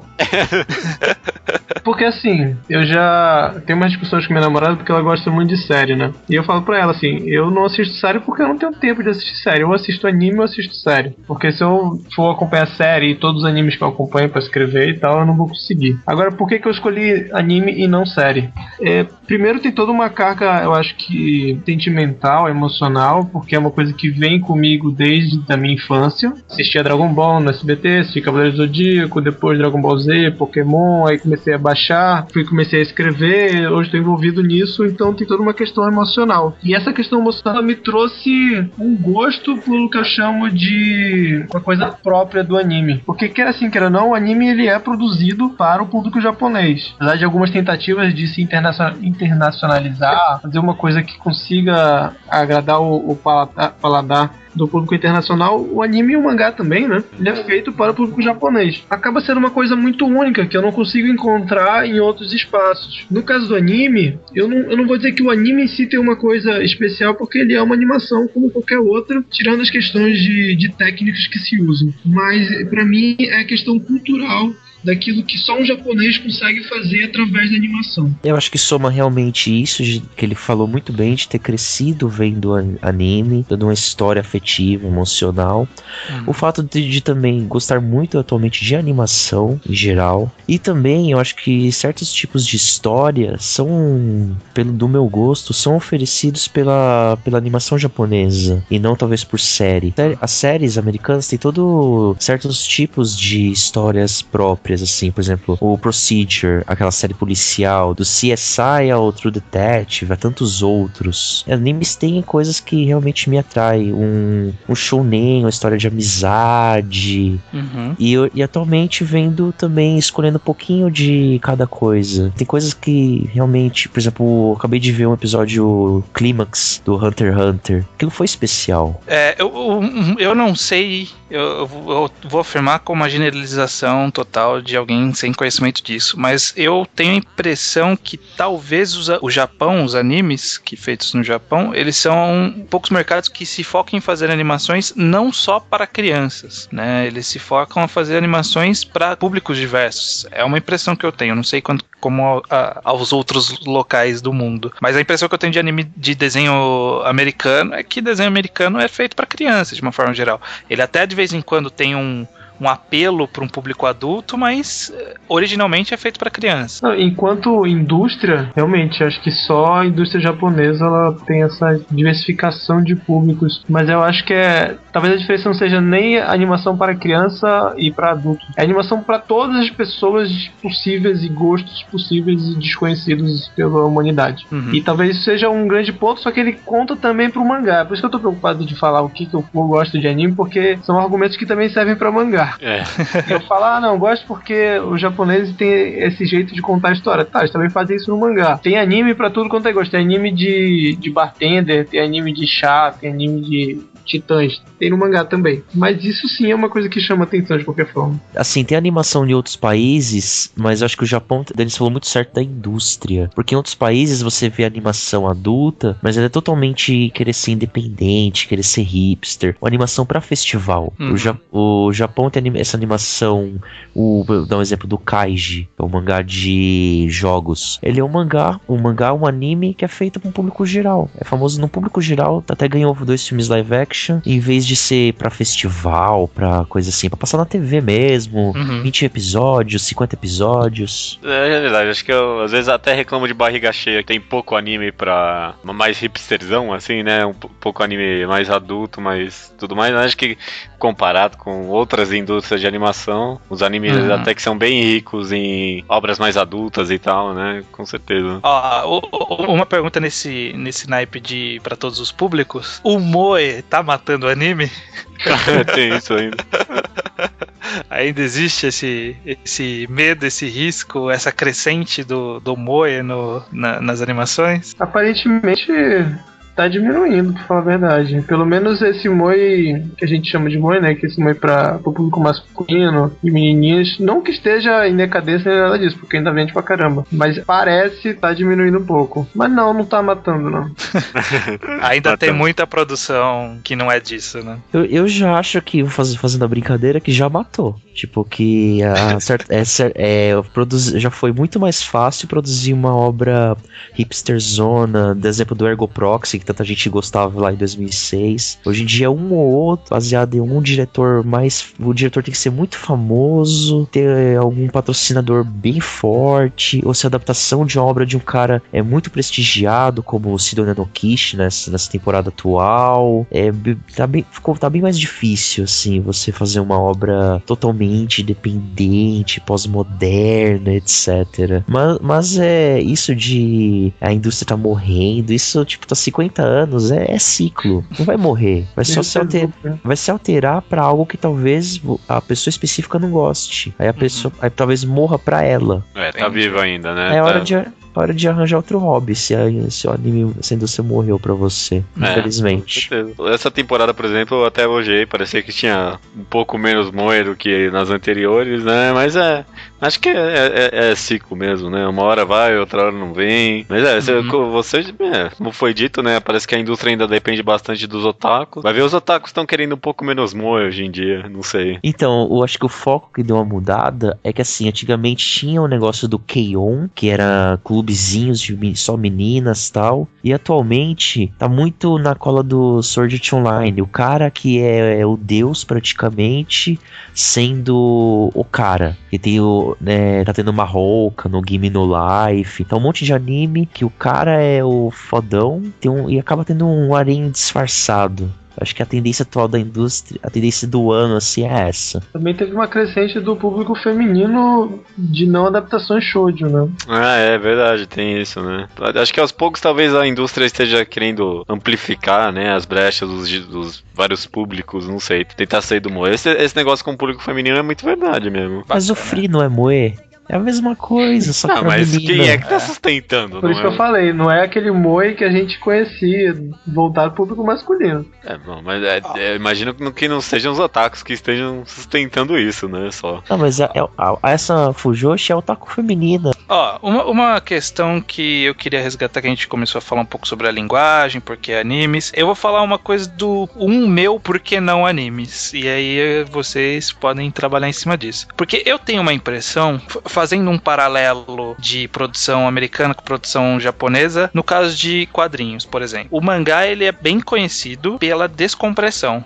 Porque assim, eu já tenho umas discussões com minha namorada porque ela gosta muito de série, né? E eu falo pra ela assim, eu não assisto série porque eu não tenho tempo de assistir série. Eu assisto anime ou assisto série. Porque se eu for acompanhar série e todos os animes que eu acompanho pra escrever e tal, eu não vou conseguir. Agora, por que eu escolhi anime e não série? Primeiro tem toda uma carga, eu acho que sentimental, emocional, porque é uma coisa que vem comigo desde a minha infância. Assistia Dragon Ball no SBT, assisti Cavaleiro do Zodíaco, depois Dragon Ball Z, Pokémon, aí comecei a baixar, comecei a escrever, hoje estou envolvido nisso, então tem toda uma questão emocional. E essa questão emocional me trouxe um gosto pelo que eu chamo de uma coisa própria do anime. Porque quer assim, quer não, o anime ele é produzido para o público japonês. Apesar de algumas tentativas de se internacionalizar, fazer uma coisa que consiga agradar o paladar do público internacional, o anime e o mangá também, né? Ele é feito para o público japonês. Acaba sendo uma coisa muito única, que eu não consigo encontrar em outros espaços. No caso do anime, eu não vou dizer que o anime em si tem uma coisa especial, porque ele é uma animação como qualquer outra, tirando as questões de técnicas que se usam. Mas, pra mim, é a questão cultural daquilo que só um japonês consegue fazer através da animação.
Eu acho que soma realmente isso, que ele falou muito bem, de ter crescido vendo anime, dando uma história afetiva, emocional. O fato de também gostar muito atualmente de animação em geral. E também eu acho que certos tipos de história são, do meu gosto, são oferecidos pela animação japonesa e não talvez por série. As séries americanas têm certos tipos de histórias próprias. próprias, assim, por exemplo, o Procedure, aquela série policial, do CSI ao True Detective, a tantos outros. Animes têm coisas que realmente me atraem, um shounen, uma história de amizade, e atualmente vendo também, escolhendo um pouquinho de cada coisa. Tem coisas que realmente, por exemplo, eu acabei de ver um episódio Clímax do Hunter x Hunter, aquilo foi especial.
Eu não sei, eu vou afirmar com uma generalização total de alguém sem conhecimento disso, mas eu tenho a impressão que talvez o Japão, os animes feitos no Japão, eles são poucos mercados que se focam em fazer animações não só para crianças, né? Eles se focam a fazer animações para públicos diversos. É uma impressão que eu tenho, não sei como aos outros locais do mundo, mas a impressão que eu tenho de anime de desenho americano é que desenho americano é feito para crianças, de uma forma geral. Ele até de vez em quando tem um apelo para um público adulto, mas originalmente é feito para criança.
Não, enquanto indústria, realmente, acho que só a indústria japonesa ela tem essa diversificação de públicos, mas eu acho que talvez a diferença não seja nem a animação para criança e para adulto, é animação para todas as pessoas possíveis e gostos possíveis e desconhecidos pela humanidade. E talvez isso seja um grande ponto, só que ele conta também para o mangá. Por isso que eu tô preocupado de falar o que eu gosto de anime, porque são argumentos que também servem para mangá. Eu falo, não, gosto porque os japoneses têm esse jeito de contar a história. Tá, eles também fazem isso no mangá. Tem anime pra tudo quanto é gosto. Tem anime de bartender, tem anime de chá, tem anime de titãs. Tem no mangá também. Mas isso sim é uma coisa que chama atenção de qualquer forma.
Assim, tem animação em outros países, mas eu acho que o Japão, Denis falou muito certo da indústria. Porque em outros países você vê animação adulta, mas ela é totalmente querer ser independente, querer ser hipster. Uma animação pra festival. O Japão tem essa animação, vou dar um exemplo do Kaiji, é um mangá de jogos. Ele é um anime que é feito para um público geral. É famoso no público geral, até ganhou 2 filmes live action, em vez de ser pra festival, pra coisa assim, pra passar na TV mesmo, 20 episódios, 50 episódios.
É verdade, acho que eu às vezes até reclamo de barriga cheia, tem pouco anime pra mais hipsterzão, assim, né, um pouco anime mais adulto, mas tudo mais, acho que comparado com outras indústrias de animação, os animes até que são bem ricos em obras mais adultas e tal, né? Com certeza.
Uma pergunta nesse naipe pra todos os públicos. O Moe tá matando o anime?
Tem isso ainda.
Ainda existe esse medo, esse risco, essa crescente do Moe nas animações?
Aparentemente tá diminuindo, pra falar a verdade. Pelo menos esse moe que a gente chama de moe, né? Que esse moe pro público masculino e menininhas, não que esteja em decadência nem nada disso, porque ainda vende pra caramba. Mas parece tá diminuindo um pouco. Mas não tá matando, não.
Ainda tem muita produção que não é disso, né?
Eu já acho que, fazendo a brincadeira, que já matou. Tipo, que já foi muito mais fácil produzir uma obra hipsterzona, por exemplo, do Ergo Proxy, que tanta gente gostava lá em 2006. Hoje em dia, um ou outro, baseado em um diretor o diretor tem que ser muito famoso, ter algum patrocinador bem forte, ou se a adaptação de uma obra de um cara é muito prestigiado, como o Sidonia Nokishi nessa temporada atual. Tá bem mais difícil, assim, você fazer uma obra totalmente independente, pós-moderna, etc. Mas isso de a indústria tá morrendo, isso, tipo, tá 50 anos, é ciclo. Não vai morrer. Vai se alterar pra algo que talvez a pessoa específica não goste. Aí a pessoa talvez morra pra ela.
Tá viva ainda, né?
É hora de arranjar outro hobby se o anime, se a indústria morreu pra você, infelizmente.
Essa temporada, por exemplo, eu até elogiei, parecia que tinha um pouco menos moe do que nas anteriores, né? Mas acho que é ciclo mesmo, né? Uma hora vai, outra hora não vem. Mas como foi dito, né? Parece que a indústria ainda depende bastante dos otakus. Vai ver, os otakus estão querendo um pouco menos moe hoje em dia, não sei.
Então, eu acho que o foco que deu uma mudada é que, assim, antigamente tinha o negócio do K-On!, que era clubezinhos de só meninas e tal, e atualmente tá muito na cola do Sword Art Online, o cara que é o deus praticamente, sendo o cara, que tem tá tendo uma Rouka no Game no Life, então um monte de anime que o cara é o fodão e acaba tendo um harém disfarçado. Acho que a tendência atual da indústria, a tendência do ano, assim, é essa.
Também teve uma crescente do público feminino de não adaptações shoujo, né?
Ah, é verdade, tem isso, né? Acho que aos poucos talvez a indústria esteja querendo amplificar, né, as brechas dos vários públicos, não sei, tentar sair do moe. Esse negócio com o público feminino é muito verdade mesmo.
Mas o Free não é moe? É a mesma coisa, só que
Não,
pra
mas
menina.
quem é que tá sustentando?
Por isso que eu falei, não é aquele moe que a gente conhecia, voltado pro público masculino.
É, bom, mas imagino que não sejam os otakus que estejam sustentando isso, né, só.
Não, mas essa Fujoshi é otaku feminina.
Ó, uma questão que eu queria resgatar, que a gente começou a falar um pouco sobre a linguagem, porque animes. Eu vou falar uma coisa do meu porque não animes. E aí vocês podem trabalhar em cima disso. Porque eu tenho uma impressão, fazendo um paralelo de produção americana com produção japonesa, no caso de quadrinhos, por exemplo. O mangá, ele é bem conhecido pela descompressão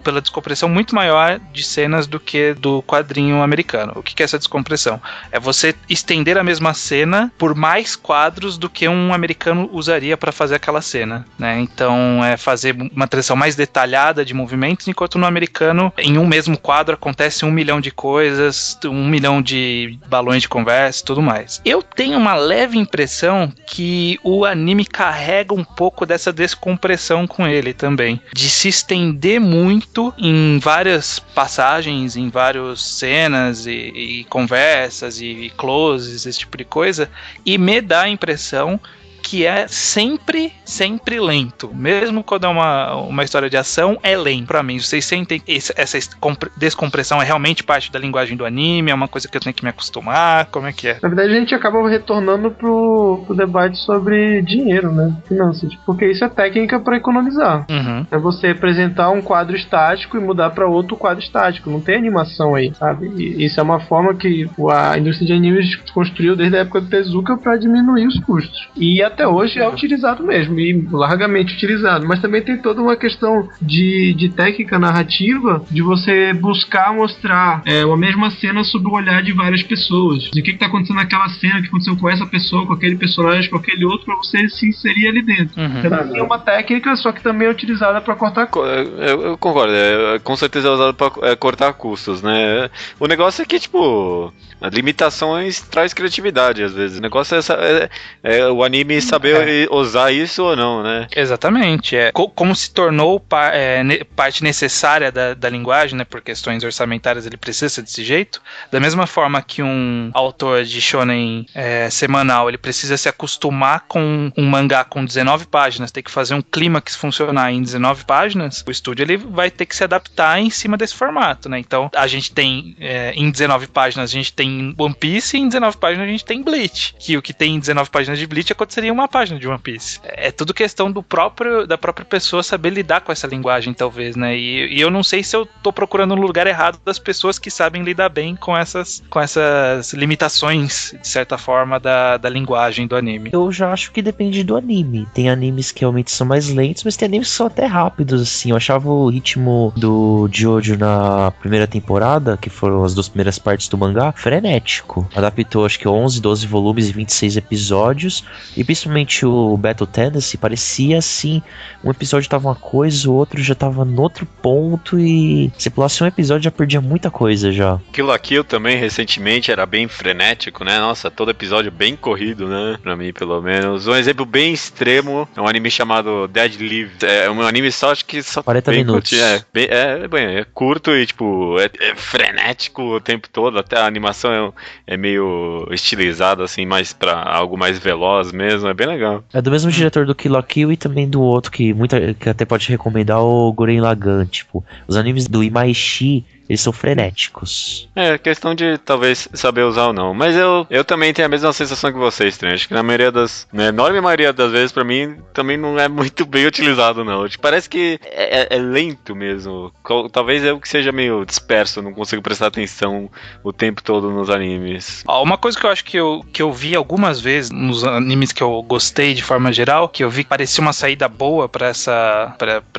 muito maior de cenas do que do quadrinho americano. O que é essa descompressão? É você estender a mesma cena por mais quadros do que um americano usaria para fazer aquela cena, né? Então é fazer uma transição mais detalhada de movimentos, enquanto no americano, em um mesmo quadro acontece 1 milhão de coisas, 1 milhão de balões de conversa e tudo mais. Eu tenho uma leve impressão que o anime carrega um pouco dessa descompressão com ele também, de se estender muito em várias passagens, em várias cenas e conversas e closes, esse tipo de coisa, e me dá a impressão que é sempre lento. Mesmo quando é uma história de ação, é lento pra mim. Vocês sentem essa descompressão é realmente parte da linguagem do anime? É uma coisa que eu tenho que me acostumar? Como é que é?
Na verdade, a gente acaba retornando pro debate sobre dinheiro, né? Finanças. Porque isso é técnica pra economizar.
Uhum.
É você apresentar um quadro estático e mudar pra outro quadro estático. Não tem animação aí, sabe? E isso é uma forma que a indústria de animes construiu desde a época do Tezuka pra diminuir os custos. E até hoje é utilizado mesmo, e largamente utilizado, mas também tem toda uma questão de técnica narrativa, de você buscar mostrar a mesma cena sob o olhar de várias pessoas, de o que está acontecendo naquela cena, o que aconteceu com essa pessoa, com aquele personagem, com aquele outro, para você se inserir ali dentro.
Uhum.
Também é uma técnica, só que também é utilizada para cortar
Eu concordo, com certeza é usado para cortar custos, né? O negócio é que, tipo, as limitações traz criatividade, às vezes. O negócio é o anime saber usar isso ou não, né?
Exatamente. Como se tornou parte necessária da linguagem, né? Por questões orçamentárias, ele precisa ser desse jeito. Da mesma forma que um autor de shonen semanal, ele precisa se acostumar com um mangá com 19 páginas, tem que fazer um clímax funcionar em 19 páginas, o estúdio ele vai ter que se adaptar em cima desse formato, né? Então, a gente tem em 19 páginas, a gente tem One Piece, e em 19 páginas a gente tem Bleach, que o que tem em 19 páginas de Bleach aconteceria uma página de One Piece. É tudo questão da própria pessoa saber lidar com essa linguagem, talvez, né? E eu não sei se eu tô procurando no lugar errado das pessoas que sabem lidar bem com essas limitações, de certa forma, da linguagem do anime.
Eu já acho que depende do anime. Tem animes que realmente são mais lentos, mas tem animes que são até rápidos, assim. Eu achava o ritmo do Jojo na primeira temporada, que foram as 2 primeiras partes do mangá, frenético. Adaptou, acho que 11, 12 volumes e 26 episódios, e principalmente o Battle Tendency parecia assim, um episódio tava uma coisa, o outro já tava no outro ponto, e se pulasse um episódio já perdia muita coisa já.
Kill la Kill também recentemente era bem frenético, né? Nossa, todo episódio bem corrido, né? Pra mim, pelo menos. Um exemplo bem extremo é um anime chamado Dead Live. É um anime só, acho que só
40 minutos.
É curto e, tipo, é frenético o tempo todo. Até a animação é meio estilizada, assim, mais pra algo mais veloz mesmo. É bem legal.
É do mesmo diretor do Kill la Kill e também do outro que até pode recomendar, o Gurren Lagann. Tipo, os animes do Imaishi, eles são frenéticos.
É, questão de talvez saber usar ou não. Mas eu também tenho a mesma sensação que vocês, Trent. Acho que na enorme maioria das vezes, pra mim, também não é muito bem utilizado, não. Tipo, parece que é lento mesmo. Talvez eu que seja meio disperso, não consigo prestar atenção o tempo todo nos animes.
Uma coisa que eu acho que eu vi algumas vezes nos animes que eu gostei de forma geral, que eu vi que parecia uma saída boa pra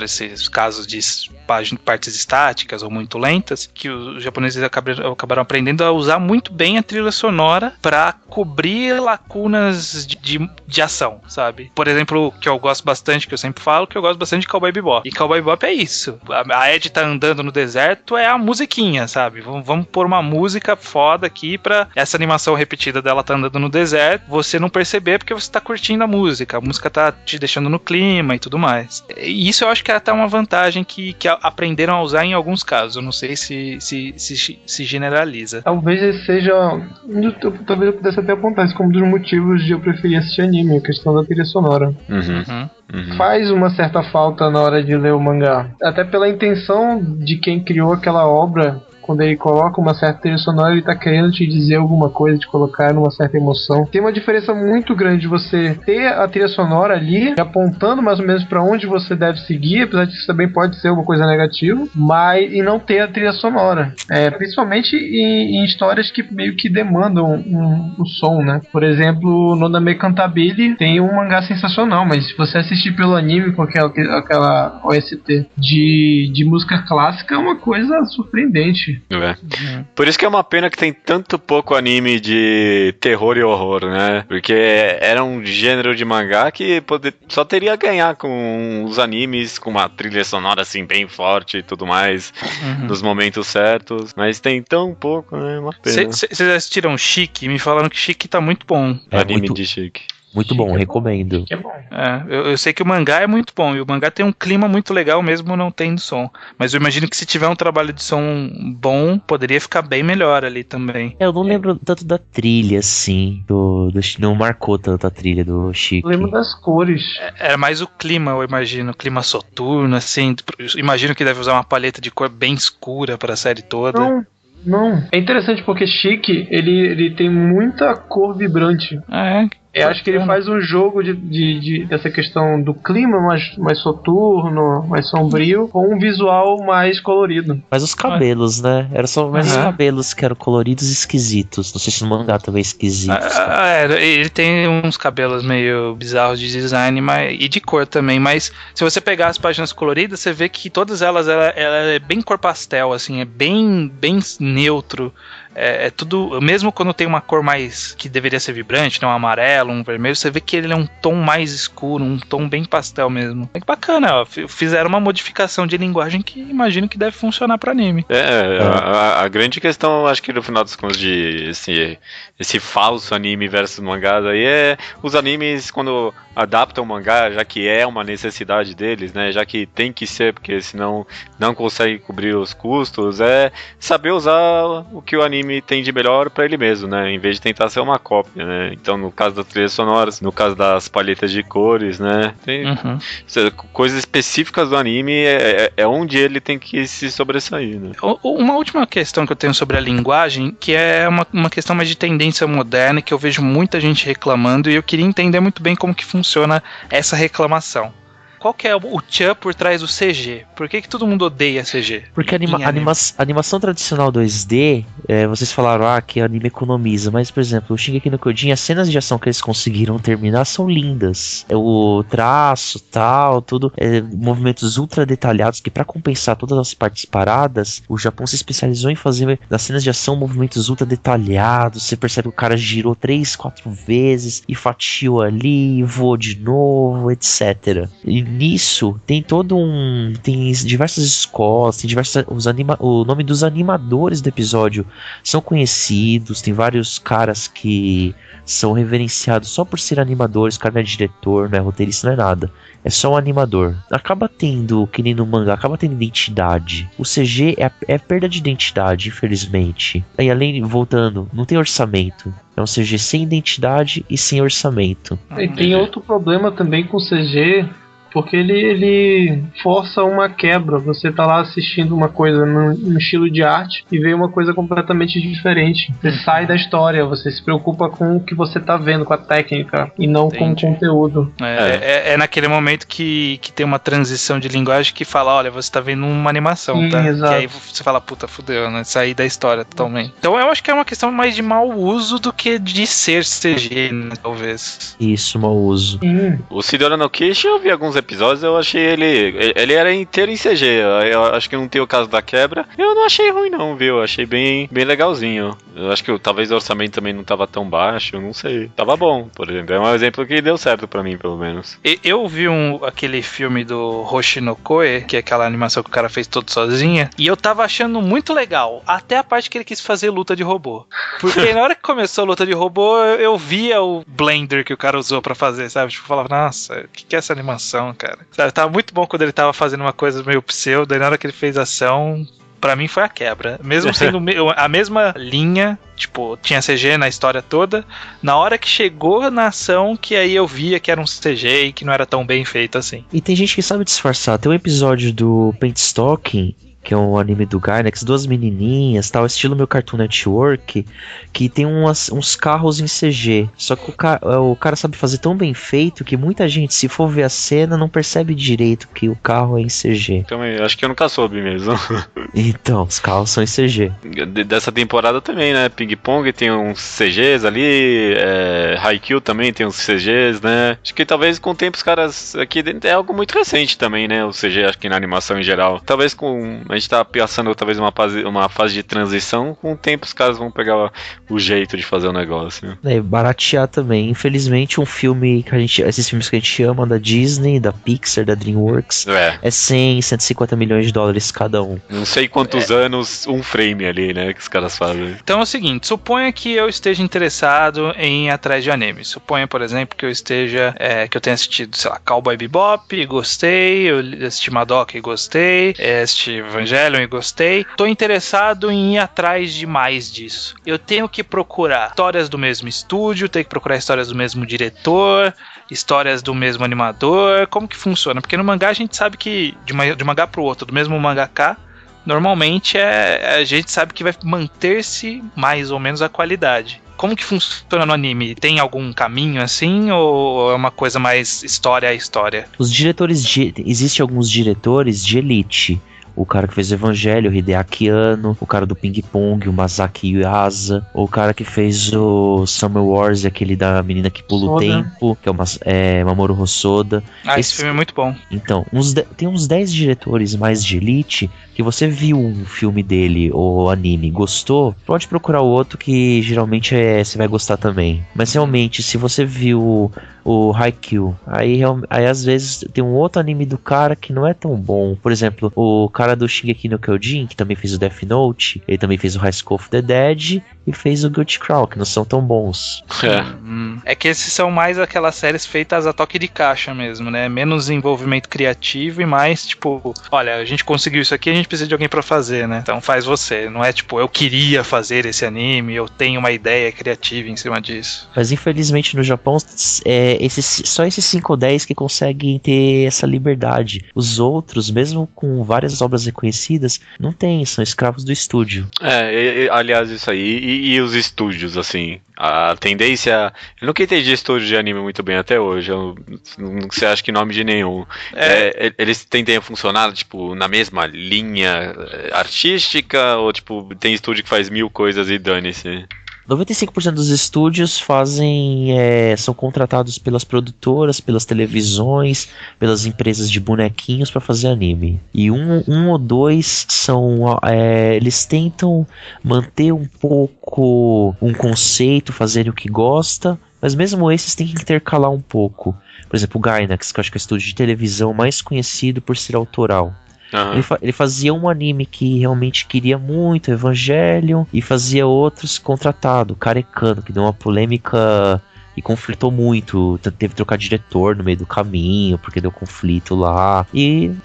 esses casos de partes estáticas ou muito lentas, que os japoneses acabaram aprendendo a usar muito bem a trilha sonora para cobrir lacunas de ação, sabe? Por exemplo, que eu gosto bastante, que eu sempre falo, que eu gosto bastante de Cowboy Bebop. E Cowboy Bebop é isso. A Ed tá andando no deserto, é a musiquinha, sabe? Vamos pôr uma música foda aqui pra essa animação repetida dela tá andando no deserto, você não perceber porque você tá curtindo a música tá te deixando no clima e tudo mais. E isso eu acho que é até uma vantagem que aprenderam a usar em alguns casos. Eu não sei se generaliza.
Talvez esse seja... Talvez eu pudesse até apontar isso como um dos motivos de eu preferir assistir anime, a questão da trilha sonora. Faz uma certa falta na hora de ler o mangá. Até pela intenção de quem criou aquela obra. Quando ele coloca uma certa trilha sonora, ele tá querendo te dizer alguma coisa, te colocar numa certa emoção. Tem uma diferença muito grande de você ter a trilha sonora ali, apontando mais ou menos pra onde você deve seguir, apesar de que isso também pode ser uma coisa negativa, mas e não ter a trilha sonora. Principalmente em histórias que meio que demandam um som, né? Por exemplo, no Nodame Cantabile tem um mangá sensacional, mas se você assistir pelo anime com aquela OST de música clássica, é uma coisa surpreendente.
Por isso que é uma pena que tem tanto pouco anime de terror e horror, né? Porque era um gênero de mangá que só teria a ganhar com os animes, com uma trilha sonora assim bem forte e tudo mais, nos momentos certos. Mas tem tão pouco, né? Uma pena.
Vocês assistiram Chique? Me falaram que Chique tá muito bom.
Anime de Chique.
Muito bom, recomendo.
É bom.
Eu sei que o mangá é muito bom, e o mangá tem um clima muito legal mesmo não tendo som. Mas eu imagino que se tiver um trabalho de som bom, poderia ficar bem melhor ali também.
Eu não lembro tanto da trilha, assim, não marcou tanto a trilha do Chique.
Eu lembro das cores.
Era mais o clima, eu imagino, clima soturno, assim. Imagino que deve usar uma paleta de cor bem escura para a série toda.
Não. É interessante porque Chique, ele tem muita cor vibrante. Eu acho que ele faz um jogo dessa questão do clima mais soturno, mais sombrio, com um visual mais colorido.
Mas os cabelos, né? Era só mais os cabelos que eram coloridos e esquisitos. Não sei se no mangá também é esquisito.
Ele tem uns cabelos meio bizarros de design e de cor também, mas se você pegar as páginas coloridas, você vê que todas elas ela é bem cor pastel, assim, é bem neutro. É tudo, mesmo quando tem uma cor mais que deveria ser vibrante, né, um amarelo, um vermelho, você vê que ele é um tom mais escuro, um tom bem pastel mesmo. É bacana, ó, fizeram uma modificação de linguagem que imagino que deve funcionar para anime.
A grande questão, acho que no final dos contos de esse falso anime versus mangás aí é os animes quando adaptam o mangá, já que é uma necessidade deles, né, já que tem que ser, porque senão não consegue cobrir os custos, é saber usar o que o anime tem de melhor pra ele mesmo, né? Em vez de tentar ser uma cópia, né? Então, no caso das trilhas sonoras, no caso das palhetas de cores, né? Tem coisas específicas do anime é onde ele tem que se sobressair, né?
Uma última questão que eu tenho sobre a linguagem, que é uma questão mais de tendência moderna, que eu vejo muita gente reclamando, e eu queria entender muito bem como que funciona essa reclamação. Qual que é o tchan por trás do CG? Por que todo mundo odeia CG?
Porque a animação tradicional 2D, vocês falaram que o anime economiza, mas, por exemplo, o Shingeki no Kyojin, as cenas de ação que eles conseguiram terminar são lindas. O traço, tal, tudo, movimentos ultra detalhados, que pra compensar todas as partes paradas, o Japão se especializou em fazer nas cenas de ação movimentos ultra detalhados. Você percebe que o cara girou 3, 4 vezes, e fatiou ali, voou de novo, etc. E nisso tem tem diversas escolas, tem o nome dos animadores do episódio são conhecidos, tem vários caras que são reverenciados só por ser animadores. O cara não é diretor, não é roteirista, não é nada, é só um animador. Acaba tendo, que nem no mangá, acaba tendo identidade. O CG é perda de identidade, infelizmente. E além, voltando, não tem orçamento. É um CG sem identidade e sem orçamento.
E tem outro problema também com o CG, porque ele força uma quebra. Você tá lá assistindo uma coisa num estilo de arte e vê uma coisa completamente diferente. Você sai da história, você se preocupa com o que você tá vendo, com a técnica, e não com o conteúdo.
É naquele momento que tem uma transição de linguagem que fala, olha, você tá vendo uma animação,
sim,
tá?
Exato.
E aí você fala, puta, fudeu, né? Sair da história totalmente. Então eu acho que é uma questão mais de mau uso do que de ser CG, né? Talvez.
Isso, mau uso.
O Sidora no Kishi, eu vi alguns episódios eu achei ele era inteiro em CG. Eu acho que não tem o caso da quebra. Eu não achei ruim não, viu? Eu achei bem legalzinho. Eu acho que talvez o orçamento também não tava tão baixo, eu não sei. Tava bom, por exemplo. É um exemplo que deu certo pra mim, pelo menos.
Eu vi aquele filme do Hoshi no Koe, que é aquela animação que o cara fez todo sozinha, e eu tava achando muito legal, até a parte que ele quis fazer luta de robô. Porque na hora que começou a luta de robô, eu via o Blender que o cara usou pra fazer, sabe? Tipo, eu falava, nossa, o que é essa animação, cara? Sabe, tava muito bom quando ele tava fazendo uma coisa meio pseudo, e na hora que ele fez ação, pra mim foi a quebra. Mesmo sendo a mesma linha, tipo, tinha CG na história toda, na hora que chegou na ação, que aí eu via que era um CG e que não era tão bem feito assim.
E tem gente que sabe disfarçar. Tem um episódio do Paint Stocking, que é um anime do Gainax, duas menininhas, tal, estilo meu Cartoon Network, que tem uns carros em CG. Só que o cara sabe fazer tão bem feito que muita gente, se for ver a cena, não percebe direito que o carro é em CG.
Também, acho que eu nunca soube mesmo.
Então, os carros são em CG.
Dessa temporada também, né? Ping Pong tem uns CGs ali, Haikyuu também tem uns CGs, né? Acho que talvez com o tempo os caras aqui é algo muito recente também, né? O CG, acho que na animação em geral. Talvez a gente tá passando talvez uma fase de transição, com o tempo os caras vão pegar o jeito de fazer o negócio.
Baratear também. Infelizmente, um filme que esses filmes que a gente ama, da Disney, da Pixar, da DreamWorks, é 100, 150 milhões de dólares cada um.
Não sei quantos anos um frame ali, né, que os caras fazem.
Então é o seguinte, suponha que eu esteja interessado em ir atrás de anime. Suponha, por exemplo, que eu que eu tenha assistido, sei lá, Cowboy Bebop, gostei, eu assisti Madoka e gostei, assisti Evangelion e gostei. Tô interessado em ir atrás de mais disso. Eu tenho que procurar histórias do mesmo estúdio, tenho que procurar histórias do mesmo diretor, histórias do mesmo animador. Como que funciona? Porque no mangá a gente sabe que de mangá pro outro, do mesmo mangaka, normalmente a gente sabe que vai manter-se mais ou menos a qualidade. Como que funciona no anime? Tem algum caminho assim ou é uma coisa mais história a história?
Existem alguns diretores de elite. O cara que fez o Evangelho, o Hideaki Anno, o cara do Ping Pong, o Masaki Yuasa, o cara que fez o Summer Wars, aquele da menina que pula o tempo, que é o Mamoru Hosoda.
Esse filme é muito bom.
Então, tem uns 10 diretores mais de elite que você viu um filme dele ou anime, gostou, pode procurar o outro que geralmente você vai gostar também. Mas realmente, se você viu o Haikyuu, aí às vezes tem um outro anime do cara que não é tão bom. Por exemplo, o cara do Shingeki no Kyojin, que também fez o Death Note, ele também fez o High School of the Dead e fez o Guilty Crown, que não são tão bons.
É que esses são mais aquelas séries feitas a toque de caixa mesmo, né? Menos envolvimento criativo e mais tipo, olha, a gente conseguiu isso aqui, a gente precisa de alguém pra fazer, né? Então faz você. Não é tipo, eu queria fazer esse anime, eu tenho uma ideia criativa em cima disso.
Mas infelizmente no Japão só esses 5 ou 10 que conseguem ter essa liberdade. Os outros, mesmo com várias obras reconhecidas, não tem, são escravos do estúdio.
Aliás, isso aí. E os estúdios, assim? A tendência... Eu nunca entendi estúdio de anime muito bem até hoje. Eu não sei, acho que nome de nenhum. Eles tendem a funcionar, tipo, na mesma linha artística? Ou, tipo, tem estúdio que faz 1000 coisas e dane-se?
95% dos estúdios são contratados pelas produtoras, pelas televisões, pelas empresas de bonequinhos para fazer anime. E um ou dois eles tentam manter um pouco um conceito, fazerem o que gosta, mas mesmo esses têm que intercalar um pouco. Por exemplo, o Gainax, que eu acho que é o estúdio de televisão mais conhecido por ser autoral. Ele fazia um anime que realmente queria muito, Evangelion, e fazia outros contratado, Karekano, que deu uma polêmica e conflitou muito. Teve que trocar diretor no meio do caminho, porque deu conflito lá.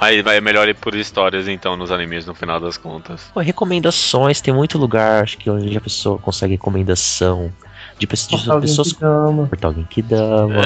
Aí vai melhor ir por histórias, então, nos animes, no final das contas.
Recomendações, tem muito lugar, acho que onde a pessoa consegue recomendação. De pessoas. Portal Genkidama.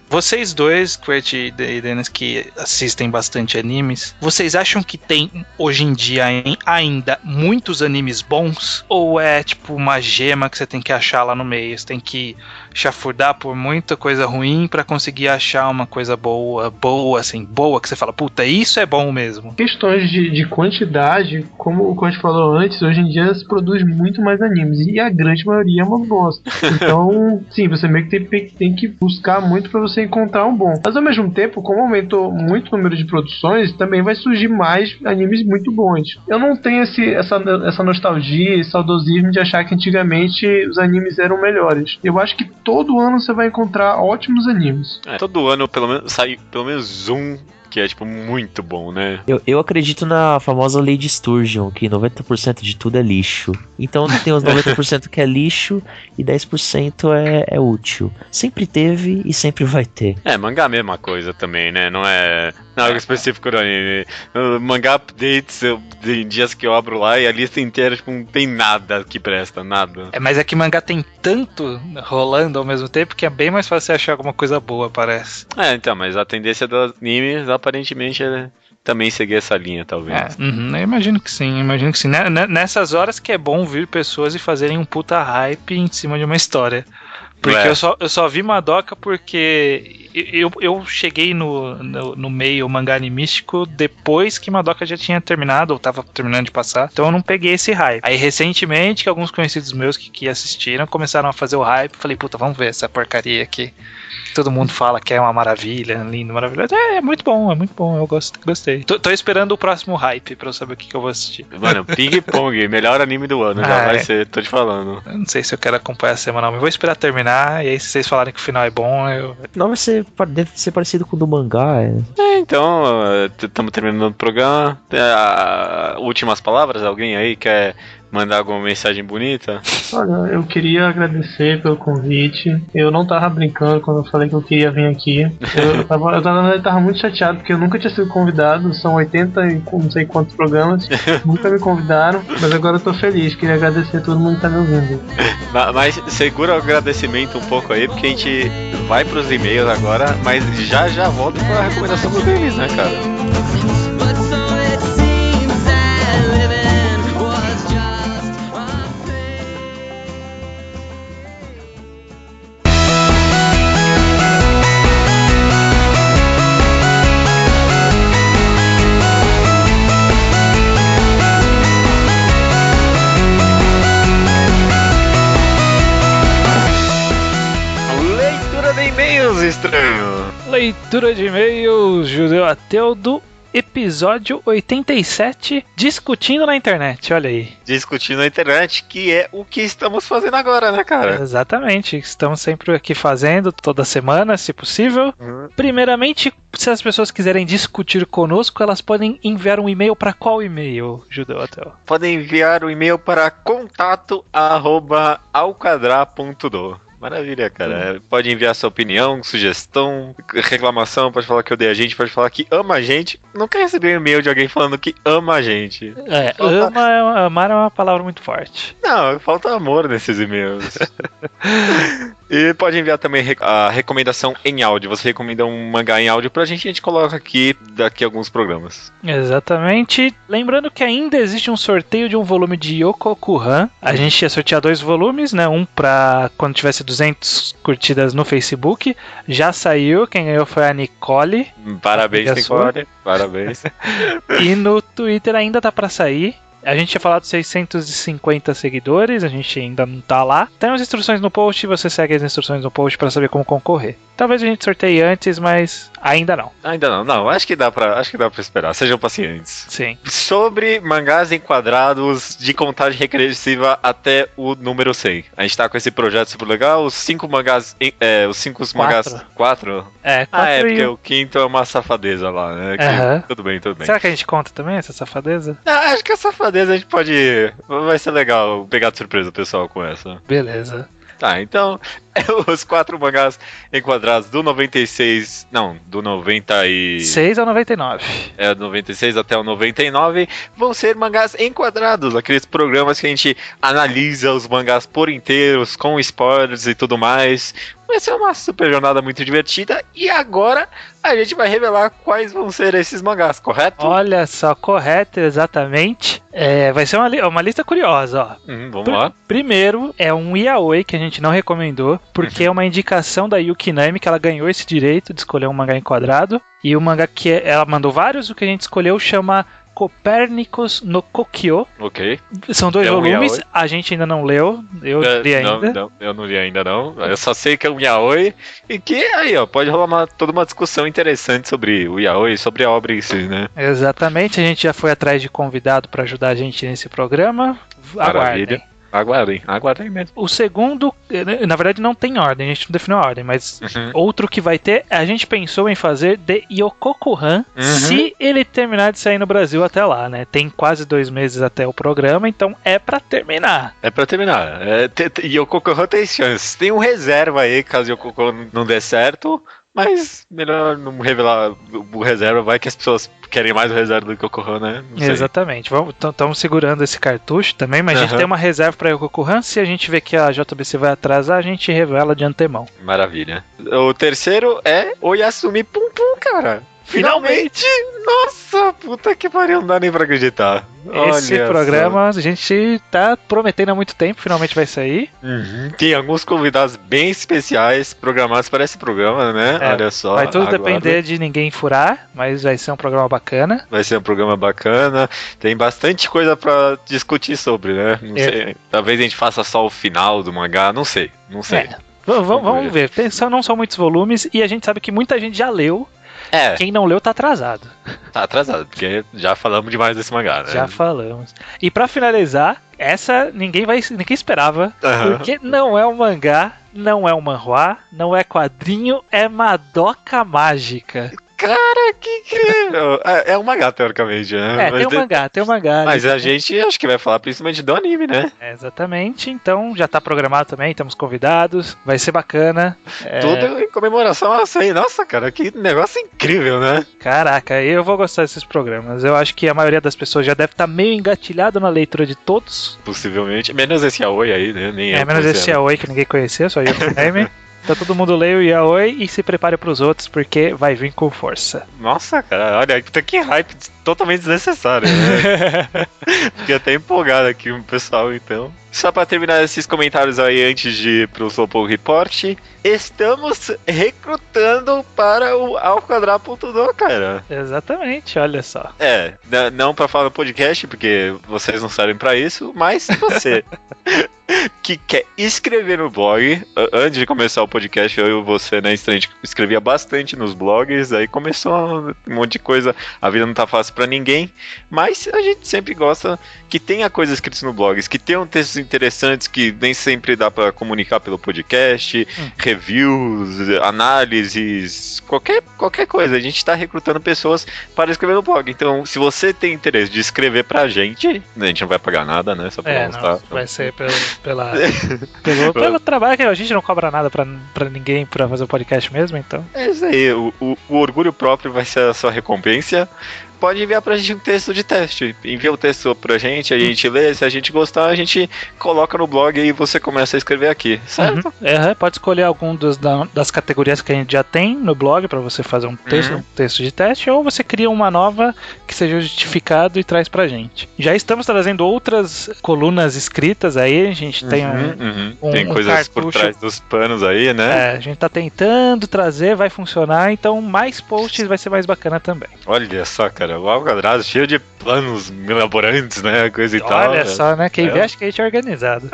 Vocês dois, Kurt e Denis, que assistem bastante animes, vocês acham que tem hoje em dia ainda muitos animes bons? Ou é tipo uma gema que você tem que achar lá no meio? Você tem que chafurdar por muita coisa ruim pra conseguir achar uma coisa boa, assim, boa, que você fala, puta, isso é bom mesmo.
Questões de quantidade, como o Coach falou antes, hoje em dia se produz muito mais animes, e a grande maioria é uma bosta. Então, sim, você meio que tem que buscar muito pra você encontrar um bom. Mas ao mesmo tempo, como aumentou muito o número de produções, também vai surgir mais animes muito bons. Eu não tenho essa nostalgia, esse saudosismo de achar que antigamente os animes eram melhores. Eu acho que todo ano você vai encontrar ótimos animes.
Todo ano pelo menos sai pelo menos um que é, tipo, muito bom, né?
Eu acredito na famosa lei de Sturgeon, que 90% de tudo é lixo. Então tem os 90% que é lixo e 10% é útil. Sempre teve e sempre vai ter.
Mangá é a mesma coisa também, né? Não é algo específico do anime. Mangá updates, tem dias que eu abro lá e a lista inteira, tipo, não tem nada que presta, nada.
Mas é que mangá tem tanto rolando ao mesmo tempo que é bem mais fácil achar alguma coisa boa, parece.
Então, mas a tendência do anime aparentemente é também seguir essa linha, talvez.
Eu imagino que sim, Nessas horas que é bom vir pessoas e fazerem um puta hype em cima de uma história. Porque eu só vi Madoka porque eu cheguei no meio mangá animístico depois que Madoka já tinha terminado, ou tava terminando de passar, então eu não peguei esse hype. Aí recentemente, que alguns conhecidos meus que assistiram começaram a fazer o hype, falei, puta, vamos ver essa porcaria aqui. Todo mundo fala que é uma maravilha, lindo, maravilhoso. É muito bom, eu gostei. Tô esperando o próximo hype pra eu saber o que eu vou assistir.
Mano, Ping Pong, melhor anime do ano, já vai ser, tô te falando.
Eu não sei se eu quero acompanhar semanalmente, vou esperar terminar, e aí se vocês falarem que o final é bom,
Não, deve ser parecido com o do mangá.
Então, estamos terminando o programa. Últimas palavras, alguém aí quer mandar alguma mensagem bonita?
Olha, eu queria agradecer pelo convite. Eu não tava brincando quando eu falei que eu queria vir aqui. Eu tava muito chateado porque eu nunca tinha sido convidado. São 80 e não sei quantos programas. Nunca me convidaram, mas agora eu tô feliz. Queria agradecer a todo mundo que tá me ouvindo.
Mas segura o agradecimento um pouco aí, porque a gente vai pros e-mails agora, mas já volta com a recomendação do Denis, né, cara? Estranho.
Leitura de e-mails, Judeu Ateu, do episódio 87, Discutindo na Internet, olha aí.
Discutindo na Internet, que é o que estamos fazendo agora, né, cara?
Exatamente, estamos sempre aqui fazendo, toda semana, se possível. Primeiramente, se as pessoas quiserem discutir conosco, elas podem enviar um e-mail para qual e-mail, Judeu Ateu?
Podem enviar um e-mail para contato@alquadra.do. Maravilha, cara. Pode enviar sua opinião, sugestão, reclamação, pode falar que odeia a gente, pode falar que ama a gente. Nunca recebi um e-mail de alguém falando que ama a gente.
Amar é uma palavra muito forte.
Não, falta amor nesses e-mails. E pode enviar também a recomendação em áudio. Você recomenda um mangá em áudio pra gente, a gente coloca aqui daqui a alguns programas.
Exatamente. Lembrando que ainda existe um sorteio de um volume de Yokokuhan. A gente ia sortear 2 volumes, né? Um pra quando tivesse 200 curtidas no Facebook. Já saiu, quem ganhou foi a Nicole.
Parabéns, Nicole. Parabéns.
E no Twitter ainda tá pra sair. A gente tinha falado 650 seguidores, a gente ainda não tá lá. Tem as instruções no post, você segue as instruções no post pra saber como concorrer. Talvez a gente sorteie antes, mas ainda não.
Ainda não, acho que dá pra esperar, sejam pacientes.
Sim.
Sobre mangás enquadrados de contagem regressiva até o número 100. A gente tá com esse projeto super legal, os 5 mangás... mangás... 4?
4
porque o quinto é uma safadeza lá, né? Tudo bem.
Será que a gente conta também essa safadeza?
Acho que a safadeza a gente pode... Vai ser legal pegar de surpresa o pessoal com essa.
Beleza.
Tá, então, os 4 mangás enquadrados do 96... Não, do 96
ao 99.
Do 96 até o 99 vão ser mangás enquadrados, aqueles programas que a gente analisa os mangás por inteiros, com spoilers e tudo mais, vai ser uma super jornada muito divertida. E agora a gente vai revelar quais vão ser esses mangás, correto?
Olha só, correto, exatamente. Vai ser uma lista curiosa, ó.
Vamos lá.
Primeiro, é um yaoi que a gente não recomendou, porque é uma indicação da Yukinami, que ela ganhou esse direito de escolher um mangá enquadrado. E o mangá que ela mandou vários, o que a gente escolheu chama Copérnicos no Kokyo.
Ok.
São 2 volumes, a gente ainda não leu, eu li ainda.
Não, eu não li ainda não. Eu só sei que é um yaoi e que aí, ó, pode rolar toda uma discussão interessante sobre o yaoi, sobre a obra em si, né?
Exatamente, a gente já foi atrás de convidado para ajudar a gente nesse programa.
Maravilha. Aguardem mesmo.
O segundo, na verdade não tem ordem, a gente não definiu a ordem, mas outro que vai ter, a gente pensou em fazer de Yokoku-han, se ele terminar de sair no Brasil até lá, né? Tem quase 2 meses até o programa, então é pra terminar.
Yokoku-han tem chances. Tem um reserva aí, caso Yokoku não dê certo. Mas melhor não revelar o reserva, vai que as pessoas querem mais o reserva do que o Yokoku-han, né?
Exatamente. Estamos segurando esse cartucho também, mas a gente tem uma reserva para Yokoku-han. Se a gente vê que a JBC vai atrasar, a gente revela de antemão.
Maravilha. O terceiro é Oyasumi Pum Pum, cara. Finalmente! Nossa, puta que pariu, não dá nem pra acreditar.
Esse programa a gente tá prometendo há muito tempo, finalmente vai sair.
Tem alguns convidados bem especiais programados para esse programa, né? Olha só.
Vai tudo depender de ninguém furar, mas vai ser um programa bacana.
Vai ser um programa bacana. Tem bastante coisa pra discutir sobre, né? Não sei. Talvez a gente faça só o final do mangá, não sei.
Vamos ver. Não são muitos volumes e a gente sabe que muita gente já leu. Quem não leu tá atrasado.
Tá atrasado, porque já falamos demais desse mangá, né?
Já falamos. E pra finalizar, essa ninguém esperava, porque não é um mangá, não é um manhwa, não é quadrinho, é Madoka Mágica.
Cara, que incrível! É um mangá, teoricamente, né?
Tem um mangá.
Mas a gente acho que vai falar principalmente do anime, né?
Exatamente, então já tá programado também, temos convidados, vai ser bacana.
Tudo em comemoração a isso aí. Nossa, cara, que negócio incrível, né?
Caraca, eu vou gostar desses programas. Eu acho que a maioria das pessoas já deve estar meio engatilhado na leitura de todos.
Possivelmente, menos esse yaoi aí, né?
Menos esse yaoi que ninguém conhecia, só Yokoku-name. Então todo mundo leia o yaoi e se prepare pros outros, porque vai vir com força.
Nossa, cara, olha, que hype totalmente desnecessário, né? Fiquei até empolgado aqui o pessoal, então. Só pra terminar esses comentários aí antes de ir pro Slowpoke Report, estamos recrutando para o Ao_Quadrado.do, cara.
Exatamente, olha só.
Não pra falar no podcast, porque vocês não servem pra isso, mas você que quer escrever no blog, antes de começar o podcast, eu e você, né, a gente escrevia bastante nos blogs, aí começou um monte de coisa, a vida não tá fácil pra ninguém, mas a gente sempre gosta que tenha coisas escritas no blogs, que tenham textos interessantes que nem sempre dá pra comunicar pelo podcast, reviews, análises, qualquer coisa. A gente tá recrutando pessoas para escrever no blog. Então, se você tem interesse de escrever pra gente, a gente não vai pagar nada, né? Só pra
não, vai ser pelo trabalho, que a gente não cobra nada pra ninguém pra fazer o podcast mesmo, então.
É isso aí, o orgulho próprio vai ser a sua recompensa. Pode enviar pra gente um texto de teste. Envia o texto pra gente, a gente lê. Se a gente gostar, a gente coloca no blog e você começa a escrever aqui, certo?
Pode escolher algum das categorias que a gente já tem no blog pra você fazer um texto de teste, ou você cria uma nova que seja justificado e traz pra gente. Já estamos trazendo outras colunas escritas aí, a gente tem
tem coisas cartucho por trás dos panos aí, né?
A gente tá tentando trazer, vai funcionar, então mais posts vai ser mais bacana também.
Olha só, cara. O Ao_Quadrado cheio de planos milaborantes, né? Coisa e tal.
Olha só, né? Quem vê acha que a gente é organizado.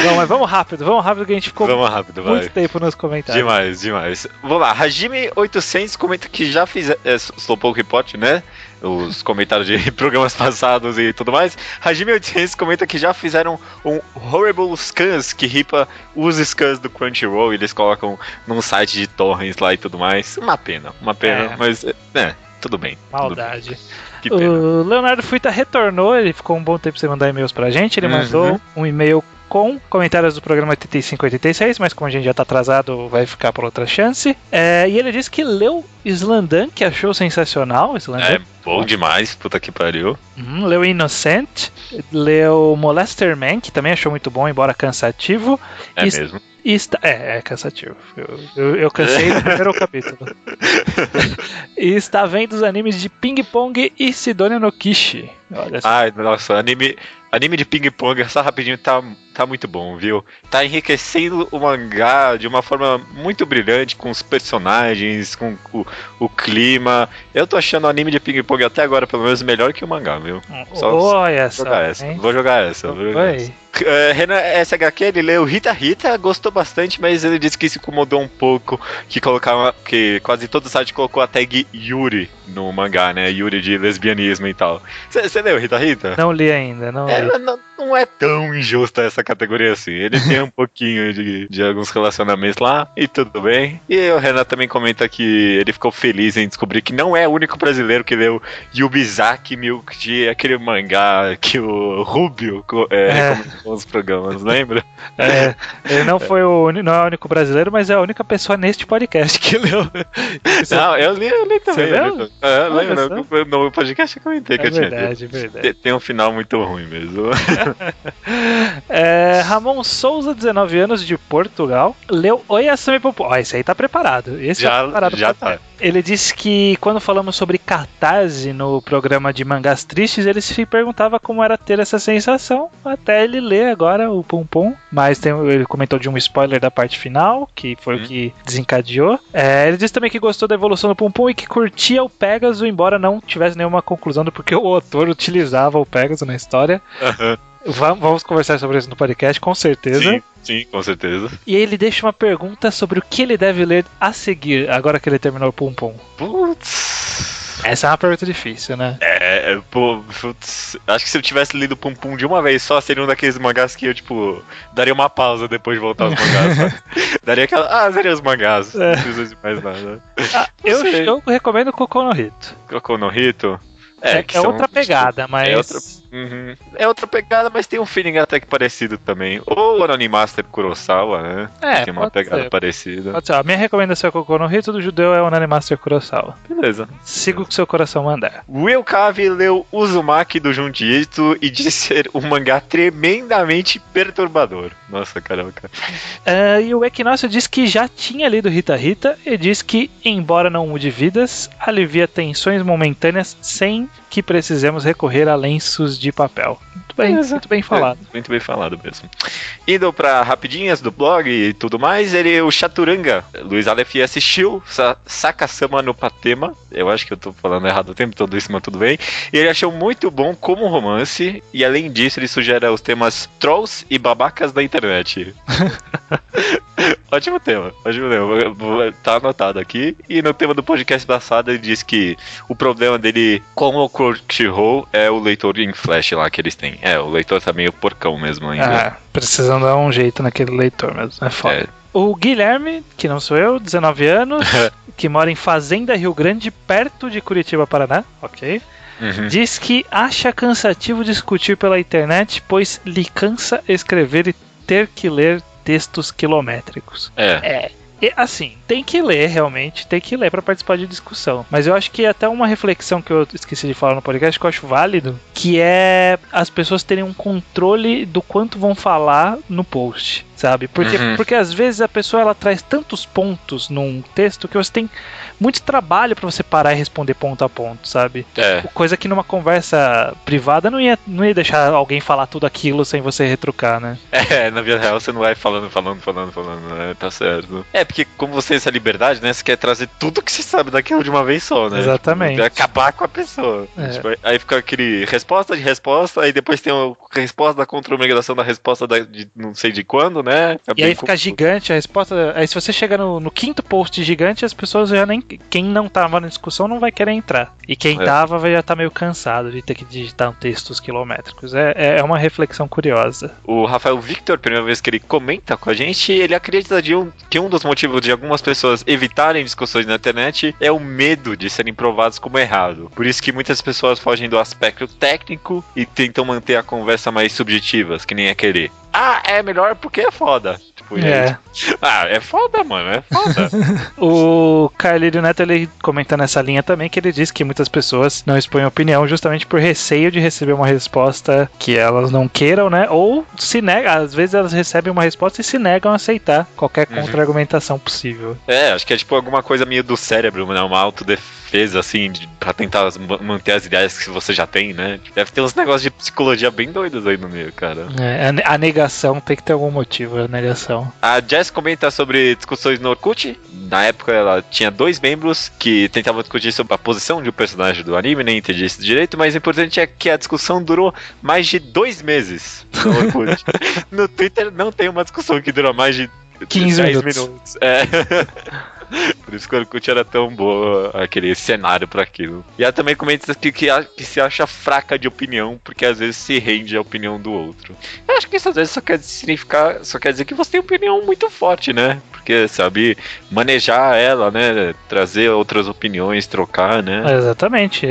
Bom, mas vamos rápido que a gente ficou muito tempo nos comentários.
Demais. Vamos lá, Hajime800 comenta que já fizeram. Slowpoke Report, né? Os comentários de programas passados e tudo mais. Hajime800 comenta que já fizeram um Horrible Scans que ripa os scans do Crunchyroll e eles colocam num site de torrents lá e tudo mais. Uma pena, mas tudo bem.
Maldade. Que pena. O Leonardo Fuita retornou, ele ficou um bom tempo sem mandar e-mails pra gente, ele mandou um e-mail com comentários do programa 85 e 86, mas como a gente já tá atrasado, vai ficar por outra chance. E ele disse que leu Slandan, que achou sensacional. Slandan.
Bom demais, puta que pariu.
Leu Innocent, leu Molester Man, que também achou muito bom, embora cansativo.
Mesmo.
E está... É cansativo. Eu cansei no primeiro capítulo. E está vendo os animes de Ping Pong e Sidonia no Kishi. Olha só.
Ai, nossa, anime de ping-pong, só rapidinho, tá muito bom, viu? Tá enriquecendo o mangá de uma forma muito brilhante, com os personagens, com o clima. Eu tô achando o anime de ping-pong até agora, pelo menos, melhor que o mangá, viu?
Olha só.
Vou jogar essa. Renan, essa HQ, ele leu Rita, gostou bastante, mas ele disse que se incomodou um pouco que quase todo site colocou a tag Yuri no mangá, né? Yuri de lesbianismo e tal. Você leu Rita?
Não li ainda, não li.
Não é tão injusta essa categoria assim. Ele tem um pouquinho de alguns relacionamentos lá e tudo bem. E o Renan também comenta que ele ficou feliz em descobrir que não é o único brasileiro que leu Yubizaki Milk, aquele mangá que o Rubio recomendou nos programas, lembra?
Ele não é o único brasileiro, mas é a única pessoa neste podcast que leu.
Não, eu li também.
Você leu?
Lembra? No podcast eu comentei que eu tinha lido.
Verdade.
Tem um final muito ruim mesmo.
Ramon Souza, 19 anos, de Portugal, leu Oyasumi Popo. Esse aí tá preparado.
Já tá.
Ele disse que quando falamos sobre catarse no programa de mangás tristes, ele se perguntava como era ter essa sensação, até ele ler agora o Pum Pum. Mas ele comentou de um spoiler da parte final, que foi o que desencadeou. Ele disse também que gostou da evolução do Pum Pum e que curtia o Pegasus, embora não tivesse nenhuma conclusão do porquê o autor utilizava o Pegasus na história. Vamos conversar sobre isso no podcast, com certeza.
Sim, com certeza.
E ele deixa uma pergunta sobre o que ele deve ler a seguir, agora que ele terminou o Pum Pum.
Putz.
Essa é uma pergunta difícil, né?
Acho que se eu tivesse lido Pum Pum de uma vez só, seria um daqueles mangás que eu, daria uma pausa depois de voltar aos mangás, sabe? Daria aquela, seria os mangás, não precisa de mais nada.
Eu recomendo Kokou no Hito.
Kokou no Hito?
É outra pegada, mas...
É outra pegada, mas tem um feeling até que parecido também. Ou o Onanimaster Kurosawa, né? Tem uma pegada parecida.
Pode ser. A minha recomendação é Kokou no Hito, do judeu é o Onanimaster Kurosawa.
Beleza.
Siga o que seu coração mandar.
Will Cave leu Uzumaki do Junji Ito e disse ser um mangá tremendamente perturbador. Nossa, caramba.
E o Equinócio disse que já tinha lido Rita e disse que, embora não mude vidas, alivia tensões momentâneas sem que precisemos recorrer a lenços de papel. Muito bem falado.
Muito bem falado mesmo. Indo pra rapidinhas do blog e tudo mais, o Chaturanga, Luiz Aleph assistiu Sakasama no Patema, eu acho que eu tô falando errado o tempo todo isso, mas tudo bem, e ele achou muito bom como romance, e além disso ele sugere os temas trolls e babacas da internet. Ótimo tema. Tá anotado aqui. E no tema do podcast passado ele disse que o problema dele com o Crunchyroll é o leitor em flash lá que eles têm. O leitor tá meio porcão mesmo ainda.
Precisando dar um jeito naquele leitor mesmo, é foda. O Guilherme, que não sou eu, 19 anos, que mora em Fazenda Rio Grande, perto de Curitiba, Paraná. Ok. Diz que acha cansativo discutir pela internet, pois lhe cansa escrever e ter que ler textos quilométricos. Assim, tem que ler realmente, pra participar de discussão. Mas eu acho que até uma reflexão que eu esqueci de falar no podcast que eu acho válido, que é as pessoas terem um controle do quanto vão falar no post, sabe? Porque às vezes a pessoa ela traz tantos pontos num texto que você tem muito trabalho pra você parar e responder ponto a ponto, sabe? Coisa que numa conversa privada não ia deixar alguém falar tudo aquilo sem você retrucar, né?
Na vida real você não vai falando, né? Tá certo. Porque como você tem essa liberdade, né? Você quer trazer tudo que você sabe daquilo de uma vez só, né?
Exatamente.
Tipo, acabar com a pessoa. Tipo, aí fica aquele resposta de resposta, aí depois tem a resposta da contra-migração da resposta de não sei de quando, né?
E aí fica gigante a resposta. Aí se você chegar no quinto post gigante, as pessoas já nem... Quem não tava na discussão não vai querer entrar. E quem tava vai já estar meio cansado de ter que digitar textos quilométricos. É uma reflexão curiosa.
O Rafael Victor, primeira vez que ele comenta com a gente, ele acredita que um dos motivos de algumas pessoas evitarem discussões na internet é o medo de serem provados como errado. Por isso que muitas pessoas fogem do aspecto técnico e tentam manter a conversa mais subjetivas, que nem é querer. É melhor porque é foda. Tipo, é foda, mano, é foda.
O Carlírio Neto, ele comenta nessa linha também que ele diz que muitas pessoas não expõem opinião justamente por receio de receber uma resposta que elas não queiram, né? Ou se negam, às vezes elas recebem uma resposta e se negam a aceitar qualquer contra-argumentação possível.
Acho que é tipo alguma coisa meio do cérebro, né? Uma autodefesa, assim, pra tentar manter as ideias que você já tem, né? Deve ter uns negócios de psicologia bem doidos aí no meio, cara.
A negação tem que ter algum motivo, a negação.
A Jess comenta sobre discussões no Orkut. Na época ela tinha 2 membros que tentavam discutir sobre a posição de um personagem do anime, nem entendi isso direito, mas o importante é que a discussão durou mais de 2 meses no Orkut. No Twitter não tem uma discussão que dura mais de
15 minutos.
Por isso que o Orkut era tão boa, aquele cenário pra aquilo. E ela também comenta que se acha fraca de opinião, porque às vezes se rende à opinião do outro. Eu acho que isso às vezes só quer dizer que você tem opinião muito forte, né? Porque sabe manejar ela, né? Trazer outras opiniões, trocar, né?
Exatamente.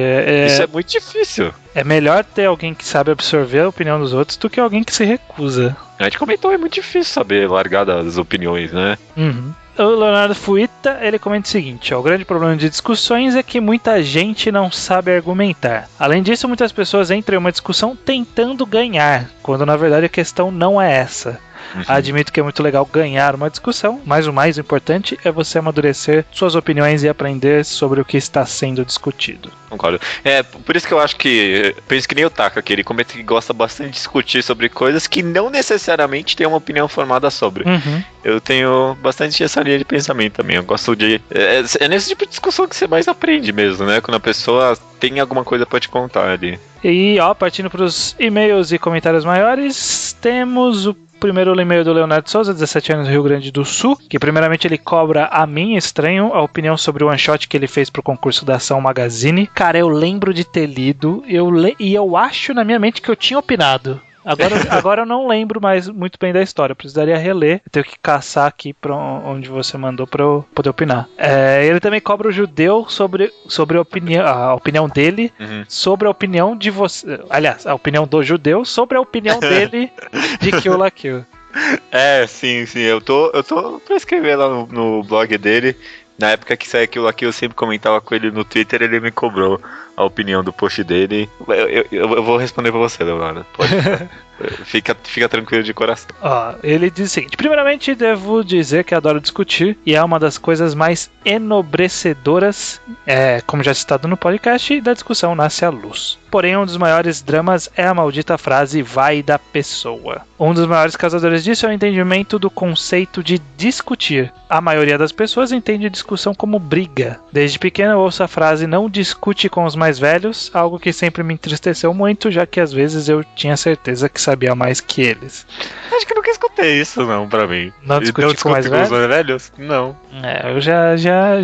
Isso é muito difícil.
É melhor ter alguém que sabe absorver a opinião dos outros do que alguém que se recusa.
A gente comentou, é muito difícil saber largar das opiniões, né?
Uhum. O Leonardo Fuita, ele comenta o seguinte: o grande problema de discussões é que muita gente não sabe argumentar. Além disso, muitas pessoas entram em uma discussão tentando ganhar, quando na verdade a questão não é essa. Admito que é muito legal ganhar uma discussão, mas o mais importante é você amadurecer suas opiniões e aprender sobre o que está sendo discutido.
Concordo. Por isso que eu acho que, penso que nem o Taka, que ele comenta que gosta bastante de discutir sobre coisas que não necessariamente tem uma opinião formada sobre. Eu tenho bastante essa linha de pensamento também. Eu gosto de... É nesse tipo de discussão que você mais aprende mesmo, né? Quando a pessoa tem alguma coisa pra te contar ali.
E, partindo pros e-mails e comentários maiores, temos o primeiro e-mail do Leonardo Souza, 17 anos, Rio Grande do Sul, que primeiramente ele cobra a mim, estranho, a opinião sobre o one shot que ele fez pro concurso da Ação Magazine. Cara, eu lembro de ter lido, e eu acho na minha mente que eu tinha opinado. Agora eu não lembro mais muito bem da história. Eu precisaria reler. Eu tenho que caçar aqui pra onde você mandou pra eu poder opinar. Ele também cobra o judeu sobre a opinião dele sobre a opinião de você. Aliás, a opinião do judeu sobre a opinião dele de Kill la Kill.
Sim. Eu tô pra escrever lá no blog dele. Na época que saiu aquilo aqui, eu sempre comentava com ele no Twitter, ele me cobrou a opinião do post dele. Eu vou responder pra você, Leonardo. Pode fica tranquilo de coração.
Ele diz o seguinte: primeiramente, devo dizer que adoro discutir e é uma das coisas mais enobrecedoras, como já citado no podcast, da discussão nasce a luz. Porém, um dos maiores dramas é a maldita frase vai da pessoa. Um dos maiores causadores disso é o entendimento do conceito de discutir. A maioria das pessoas entende discussão como briga. Desde pequeno eu ouço a frase não discute com os mais velhos, algo que sempre me entristeceu muito, já que às vezes eu tinha certeza que sabia mais que eles.
Acho que nunca escutei isso não, pra mim.
Não discute com mais
velhos? Não.
Eu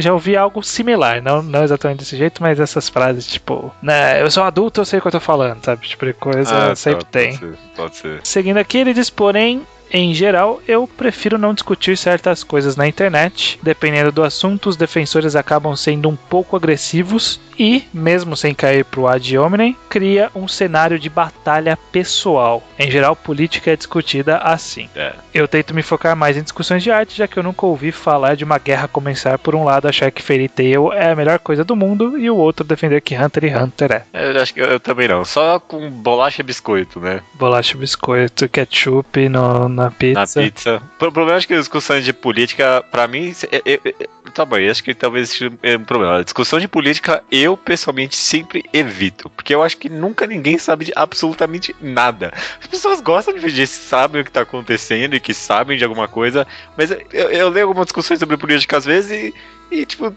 já ouvi algo similar, não exatamente desse jeito, mas essas frases tipo, né, eu sou adulto, eu sei o que eu tô falando, sabe? Tipo de coisa sempre tem.
Pode ser.
Seguindo aqui, ele diz, porém, em geral, eu prefiro não discutir certas coisas na internet. Dependendo do assunto, os defensores acabam sendo um pouco agressivos e, mesmo sem cair pro ad hominem, cria um cenário de batalha pessoal. Em geral, política é discutida assim. Eu tento me focar mais em discussões de arte, já que eu nunca ouvi falar de uma guerra começar por um lado achar que Fairy Tail é a melhor coisa do mundo e o outro defender que Hunter x Hunter é.
Eu acho que eu também não. Só com bolacha e biscoito, né?
Bolacha e biscoito, ketchup na pizza.
O problema é que as discussões de política, pra mim, tá bom, acho que talvez seja um problema. A discussão de política, eu pessoalmente sempre evito, porque eu acho que nunca ninguém sabe de absolutamente nada. As pessoas gostam de fingir que sabem o que tá acontecendo e que sabem de alguma coisa, mas eu leio algumas discussões sobre política às vezes e tipo,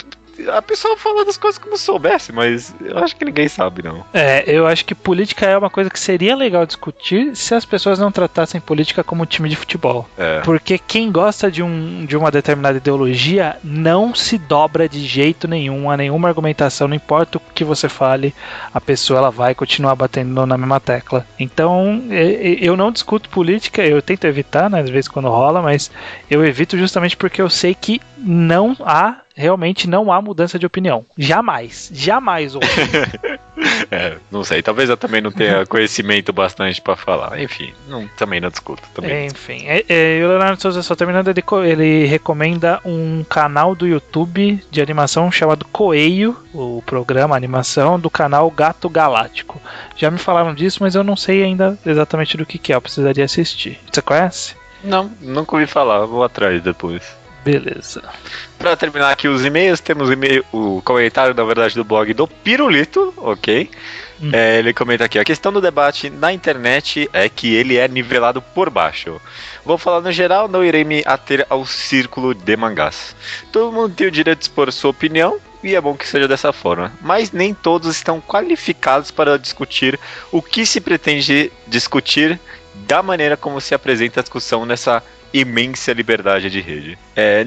a pessoa fala das coisas como soubesse, mas eu acho que ninguém sabe, não.
Eu acho que política é uma coisa que seria legal discutir se as pessoas não tratassem política como um time de futebol. Porque quem gosta de uma determinada ideologia não se dobra de jeito nenhum a nenhuma argumentação, não importa o que você fale, a pessoa ela vai continuar batendo na mesma tecla. Então, eu não discuto política, eu tento evitar, né, às vezes quando rola, mas eu evito justamente porque eu sei que realmente não há mudança de opinião. Jamais ouvi.
Não sei, talvez eu também não tenha conhecimento bastante pra falar. Enfim, também não discuto.
Enfim, o Leonardo Souza, só terminando, ele recomenda um canal do YouTube de animação chamado Coelho, o programa, a animação do canal Gato Galáctico. Já me falaram disso, mas eu não sei ainda exatamente do que é, eu precisaria assistir. Você conhece?
Não, nunca ouvi falar, vou atrás depois.
Beleza.
Pra terminar aqui os e-mails, temos o comentário, na verdade, do blog do Pirulito, ok? Ele comenta aqui, a questão do debate na internet é que ele é nivelado por baixo. Vou falar no geral, não irei me ater ao círculo de mangás. Todo mundo tem o direito de expor sua opinião, e é bom que seja dessa forma. Mas nem todos estão qualificados para discutir o que se pretende discutir da maneira como se apresenta a discussão nessa imensa liberdade de rede.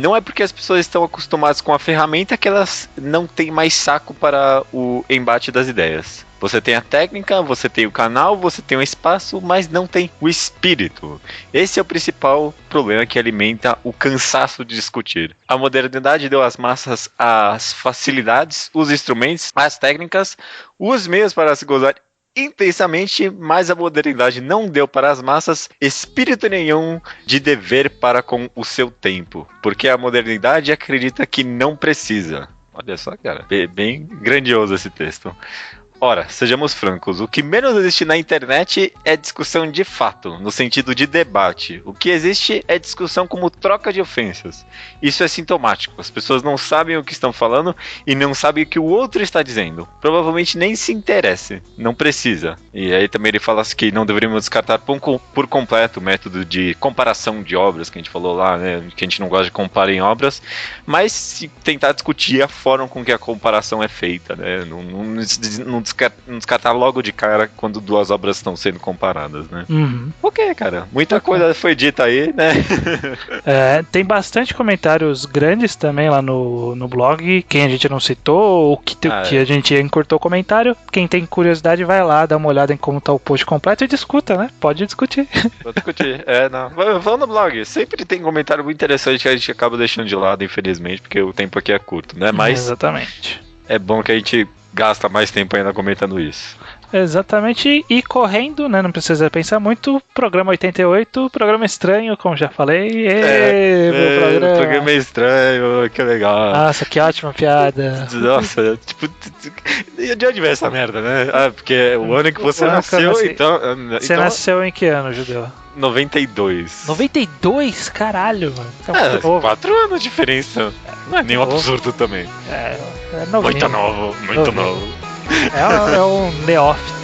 Não é porque as pessoas estão acostumadas com a ferramenta que elas não têm mais saco para o embate das ideias. Você tem a técnica, você tem o canal, você tem o espaço, mas não tem o espírito. Esse é o principal problema que alimenta o cansaço de discutir. A modernidade deu às massas as facilidades, os instrumentos, as técnicas, os meios para se gozar intensamente, mas a modernidade não deu para as massas espírito nenhum de dever para com o seu tempo, porque a modernidade acredita que não precisa. Olha só, cara, bem grandioso esse texto. Ora, sejamos francos, o que menos existe na internet é discussão de fato, no sentido de debate. O que existe é discussão como troca de ofensas. Isso é sintomático, as pessoas não sabem o que estão falando e não sabem o que o outro está dizendo. Provavelmente nem se interesse, não precisa. E aí também ele fala que não deveríamos descartar por completo o método de comparação de obras, que a gente falou lá, né, que a gente não gosta de comparar em obras, mas se tentar discutir a forma com que a comparação é feita, né, não descartar logo de cara quando duas obras estão sendo comparadas, né? Ok, cara. Muita coisa foi dita aí, né?
Tem bastante comentários grandes também lá no blog. Quem a gente não citou, ou que a gente encurtou o comentário. Quem tem curiosidade, vai lá, dá uma olhada em como tá o post completo e discuta, né? Pode discutir.
Pode discutir. Vão no blog. Sempre tem comentário muito interessante que a gente acaba deixando de lado, infelizmente, porque o tempo aqui é curto, né? Mas
exatamente.
É bom que a gente gasta mais tempo ainda comentando isso.
Exatamente, e correndo, né? Não precisa pensar muito. Programa 88, programa estranho, como já falei.
Programa estranho, que legal.
Nossa, que ótima piada.
Nossa, tipo, de onde veio essa merda, né? Porque o ano que você nasceu, então.
Você nasceu em que ano, Judeu?
92.
92? Caralho, mano.
4 anos de diferença. Não é nenhum absurdo também.
É
muito novo, muito novo.
É um neófito.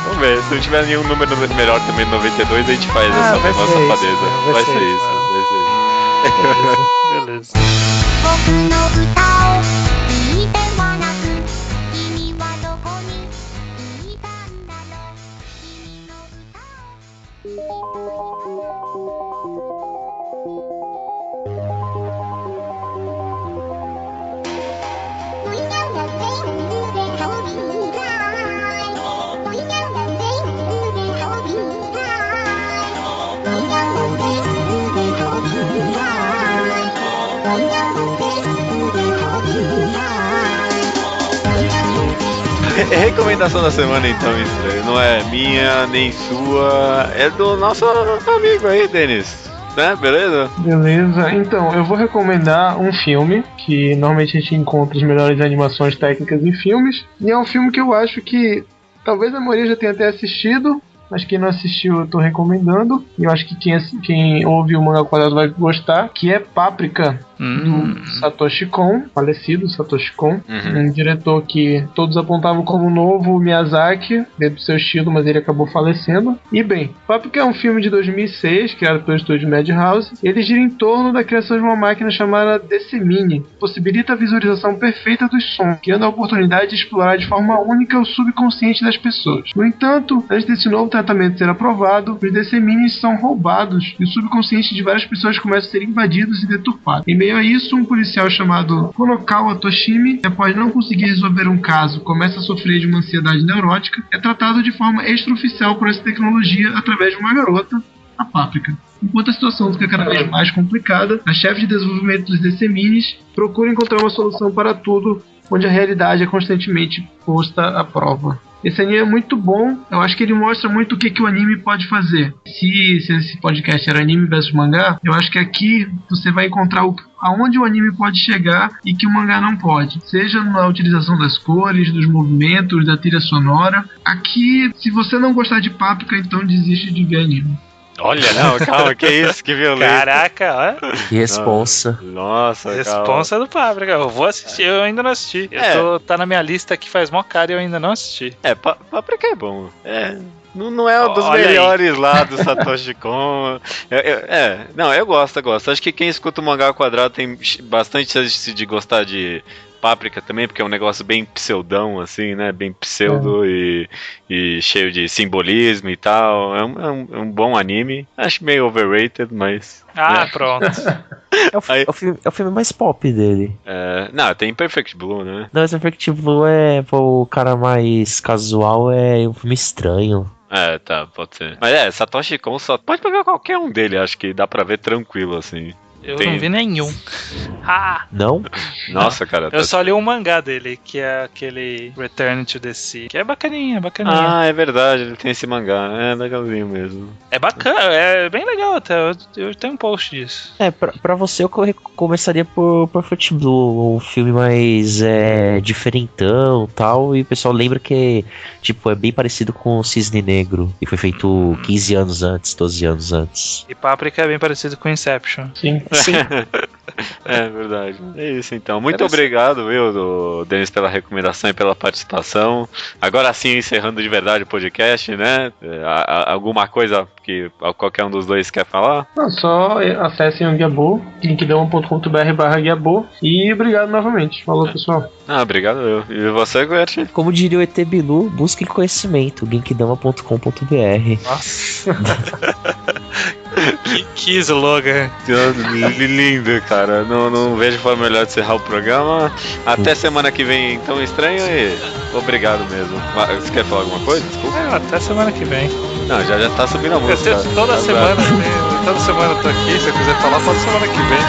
Vamos ver. Se não tiver nenhum número melhor também, 92, a gente faz essa mesma safadeza. Vai ser isso.
Beleza.
Recomendação da semana então, estranho. Não é minha nem sua, é do nosso amigo aí, Denis. Né? Beleza?
Beleza. Então, eu vou recomendar um filme que normalmente a gente encontra as melhores animações técnicas em filmes. E é um filme que eu acho que talvez a maioria já tenha até assistido, mas quem não assistiu eu tô recomendando. E eu acho que quem ouve o Mangá ao Quadrado vai gostar, que é Páprica, do Satoshi Kon, falecido Satoshi Kon, um diretor que todos apontavam como novo Miyazaki, dentro do seu estilo, mas ele acabou falecendo. E bem, Páprica é um filme de 2006, criado pelo estúdio Madhouse. Ele gira em torno da criação de uma máquina chamada Decimini, que possibilita a visualização perfeita dos sons, criando a oportunidade de explorar de forma única o subconsciente das pessoas. No entanto, antes desse novo tratamento ser aprovado, os Deciminis são roubados e o subconsciente de várias pessoas começa a ser invadidos e deturpado. Em meio a isso, um policial chamado Konokawa Toshimi, que após não conseguir resolver um caso, começa a sofrer de uma ansiedade neurótica, é tratado de forma extraoficial por essa tecnologia através de uma garota, a Páprica. Enquanto a situação fica cada vez mais complicada, a chefe de desenvolvimento dos DC Minis procura encontrar uma solução para tudo, onde a realidade é constantemente posta à prova. Esse anime é muito bom, eu acho que ele mostra muito o que o anime pode fazer. Se esse podcast era anime versus mangá, eu acho que aqui você vai encontrar aonde o anime pode chegar e que o mangá não pode. Seja na utilização das cores, dos movimentos, da trilha sonora. Aqui, se você não gostar de Páprica, então desiste de ver anime.
Olha, não, calma, que isso, que violência.
Caraca, ó.
Que responsa.
Nossa,
Responsa do Páprica. Eu vou assistir, eu ainda não assisti. Tá na minha lista aqui faz mó cara e eu ainda não assisti.
Páprica é bom. Não é um dos melhores lá do Satoshi Kon. Não, eu gosto. Acho que quem escuta o Mangá ao Quadrado tem bastante chance de gostar de Páprica também, porque é um negócio bem pseudão, assim, né? Bem pseudo e cheio de simbolismo e tal. É um bom anime. Acho meio overrated, mas...
Pronto.
É o filme mais pop dele.
Não, tem Perfect Blue, né?
Não, esse Perfect Blue o cara mais casual, é um filme estranho.
Tá, pode ser. Mas Satoshi Kon só pode pegar qualquer um dele, acho que dá pra ver tranquilo, assim.
Eu não vi nenhum.
Não?
Nossa, cara.
Eu só li um mangá dele, que é aquele Return to the Sea, que é bacaninha.
É verdade, ele tem esse mangá. É legalzinho mesmo.
É bacana, é bem legal até. Eu tenho um post disso.
Pra você eu começaria por Perfect Blue, um filme mais diferentão e tal, e o pessoal lembra que tipo, é bem parecido com o Cisne Negro, e foi feito 15 anos antes, 12 anos antes.
E Páprica é bem parecido com Inception.
Sim.
É verdade. É isso então. Muito obrigado, Denis, pela recomendação e pela participação. Agora sim, encerrando de verdade o podcast, né? Alguma coisa que qualquer um dos dois quer falar?
Não, só acessem o Guiabô, linkdão.com.br/Guiabô, e obrigado novamente. Falou, pessoal.
Obrigado eu. E você, Gert?
Como diria o ET Bilu, busquem conhecimento, genkidama.com.br.
Nossa. Que slogan.
Lindo, cara. Não vejo forma melhor de encerrar o programa. Até semana que vem, então, estranho, e obrigado mesmo. Você quer falar alguma coisa? Desculpa.
Até semana que vem.
Não, já tá subindo a música.
Toda semana eu tô aqui. Se eu quiser falar, pode semana que vem.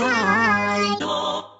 Hi.